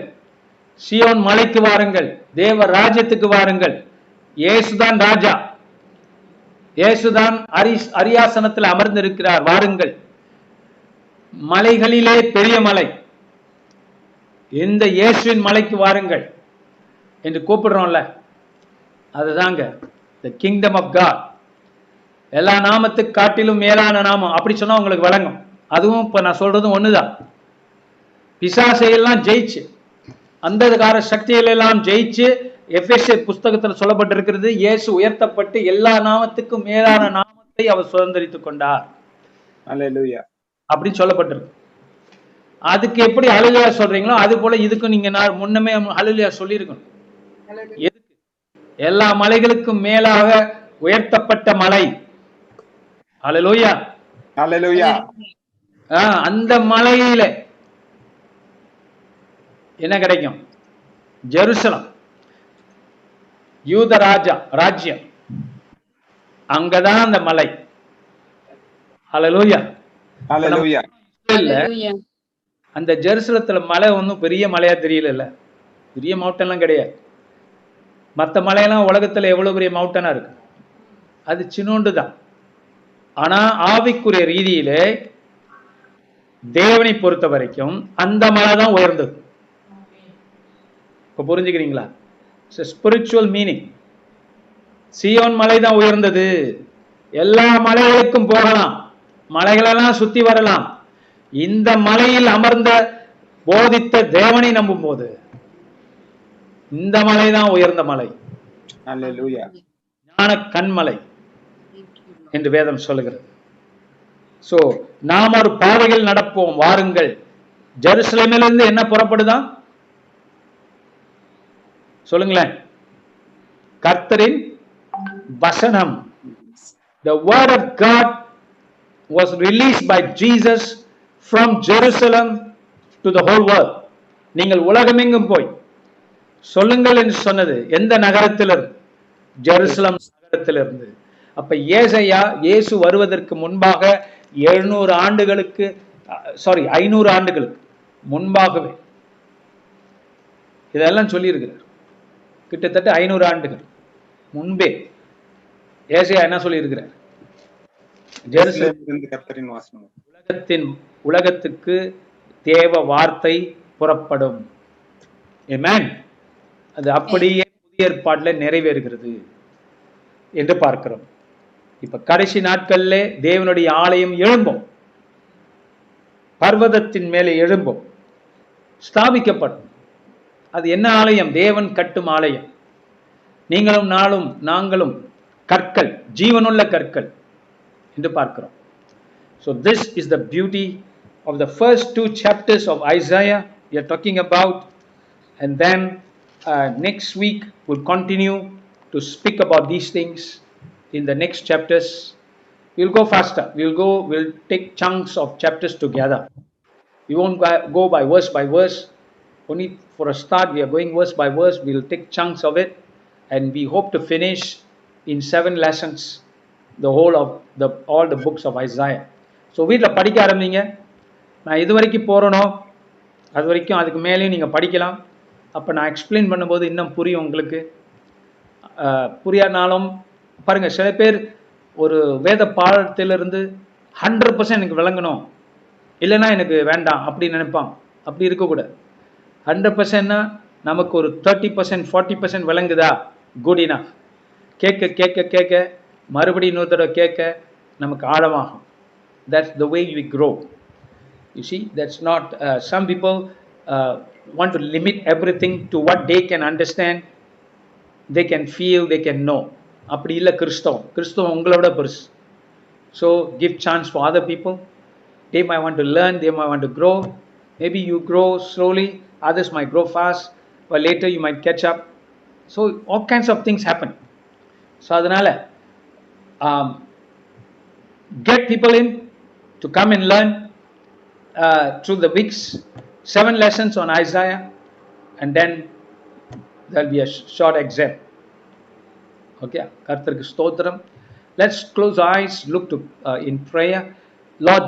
சியோன் மலைக்கு வாருங்கள், தேவ ராஜ்யத்துக்கு வாருங்கள். இயேசுதான் ராஜா, இயேசுதான் அரியாசனத்தில் அமர்ந்திருக்கிறார், வாருங்கள். மலைகளிலே பெரிய மலை, இந்த இயேசுவின் மலைக்கு வாருங்கள் என்று கூப்பிடுறோம்ல, அதுதாங்க the kingdom of God. எல்லா நாமத்துக்கு காட்டிலும் மேலான நாமம், அப்படி சொன்னா உங்களுக்கு வழங்கும். அதுவும் இப்ப நான் சொல்றதும் ஒண்ணுதான். பிசாசையெல்லாம் ஜெயிச்சு, அந்தகார சக்திகளெல்லாம் ஜெயிச்சு, எபேசியர் புஸ்தகத்தில் சொல்லப்பட்டிருக்கிறது, இயேசு உயர்த்தப்பட்டு எல்லா நாமத்துக்கும் மேலான நாமத்தை அவர் சுதந்திரித்துக் கொண்டார். அல்லேலூயா அப்படின்னு சொல்லப்பட்டிருக்கு. அதுக்கு எப்படி ஹல்லேலூயா சொல்றீங்களோ அது போல இதுக்கும் நீங்க முன்னமே ஹல்லேலூயா சொல்லியிருக்கணும். எதுக்கு? எல்லா மலைகளுக்கும் மேலாக உயர்த்தப்பட்ட மலை. ஹல்லேலூயா அல்லேலூயா. அந்த மலையில என்ன கிடைக்கும்? ஜெருசலம், யூத ராஜ்யம், அங்கதான் அந்த மலை. ஹல்லேலூயா அல்லேலூயா. அந்த ஜெருசலத்துல மலை ஒன்றும் பெரிய மலையா தெரியல, பெரிய மவுண்டன்லாம் கிடையாது. மற்ற மலையெல்லாம் உலகத்துல எவ்வளவு பெரிய மவுண்டனா இருக்கு, அது சின்னோண்டு தான். ஆனா ஆவிக்குரிய ரீதியிலே தேவனை பொறுத்த வரைக்கும் அந்த மலை தான் உயர்ந்தது. இப்ப புரிஞ்சுக்கிறீங்களா? Spiritual meaning. சியோன் மலை தான் உயர்ந்தது. எல்லா மலைகளுக்கும் போகலாம், மலைகளெல்லாம் சுத்தி வரலாம். இந்த மலையில் அமர்ந்த போதித்த தேவனை நம்பும் போது இந்த மலைதான் உயர்ந்த மலை, Hallelujah. ஞான கண்மலை என்று வேதம் சொல்லுகிறது. சோ நாம் ஒரு பாதையில் நடப்போம், வாருங்கள். ஜெருசலேமிலிருந்து என்ன புறப்படுதான் சொல்லுங்களேன்? கர்த்தரின் வசனம். The word of God was released by Jesus from Jerusalem to the whole world. நீங்கள் உலகமெங்கும் போய் சொல்லுங்கள் என்று சொன்னது எந்த நகரத்திலிருந்து? ஜெருசலம் நகரத்திலிருந்து. அப்ப ஏசாயா இயேசு வருவதற்கு முன்பாக 700 ஆண்டுகளுக்கு 500 ஆண்டுகளுக்கு முன்பாகவே இதெல்லாம் சொல்லியிருக்கிறார். கிட்டத்தட்ட 500 ஆண்டுகள் முன்பே ஏசாயா என்ன சொல்லியிருக்கிறார்? ஜெருசலேமிலிருந்து கர்த்தரின் வசனம், உலகத்துக்கு தேவ வார்த்தை புறப்படும். ஆமென். அது அப்படியே புதிய ஏற்பாட்டுல நிறைவேறுகிறது என்று பார்க்கிறோம். இப்ப கடைசி நாட்கள்ல தேவனுடைய ஆலயம் எழும்பும், பர்வதத்தின் மேலே எழும்பும், ஸ்தாபிக்கப்படும். அது என்ன ஆலயம்? தேவன் கட்டும் ஆலயம். நீங்களும் நாங்களும் கற்கள், ஜீவனுள்ள கற்கள் என்று பார்க்கிறோம். So this is the beauty of the first 2 chapters of Isaiah we are talking about, and then next week we'll continue to speak about these things in the next chapters. We'll go faster. We'll take chunks of chapters together. We won't go by verse. Only for a start we are going verse by verse. We'll take chunks of it, and we hope to finish in 7 lessons the whole of all the books of Isaiah. So வீட்டில் படிக்க ஆரம்பிங்க. நான் இது வரைக்கும் போகிறனோ அது வரைக்கும், அதுக்கு மேலேயும் நீங்கள் படிக்கலாம். அப்போ நான் எக்ஸ்பிளைன் பண்ணும்போது இன்னும் புரியும் உங்களுக்கு. புரியாதனாலும் பாருங்கள், சில பேர் ஒரு வேத பாடத்திலிருந்து 100% எனக்கு விளங்கணும், இல்லைன்னா எனக்கு வேண்டாம் அப்படின்னு நினைப்பான். அப்படி இருக்கக்கூடாது. 100%னா நமக்கு ஒரு 30% 40% விளங்குதா, குட் இனஃப். கேட்க கேட்க கேட்க மறுபடியும் இன்னொரு தடவை கேட்க நமக்கு ஆழமாகும். That's the way we grow. You see, that's not some people want to limit everything to what they can understand, they can feel, they can know. அப்படி இல்லை கிறிஸ்தவம் உங்களோட பெருசு. So give chance for other people. They might want to learn, they might want to grow. Maybe you grow slowly, others might grow fast, but later you might catch up. So all kinds of things happen. So அதனால get people in to come and learn through the weeks, 7 lessons on Isaiah, and then there'll be a short exam. Okay, கர்த்தருக்கு ஸ்தோத்திரம். Let's close our eyes, look to in prayer. Lord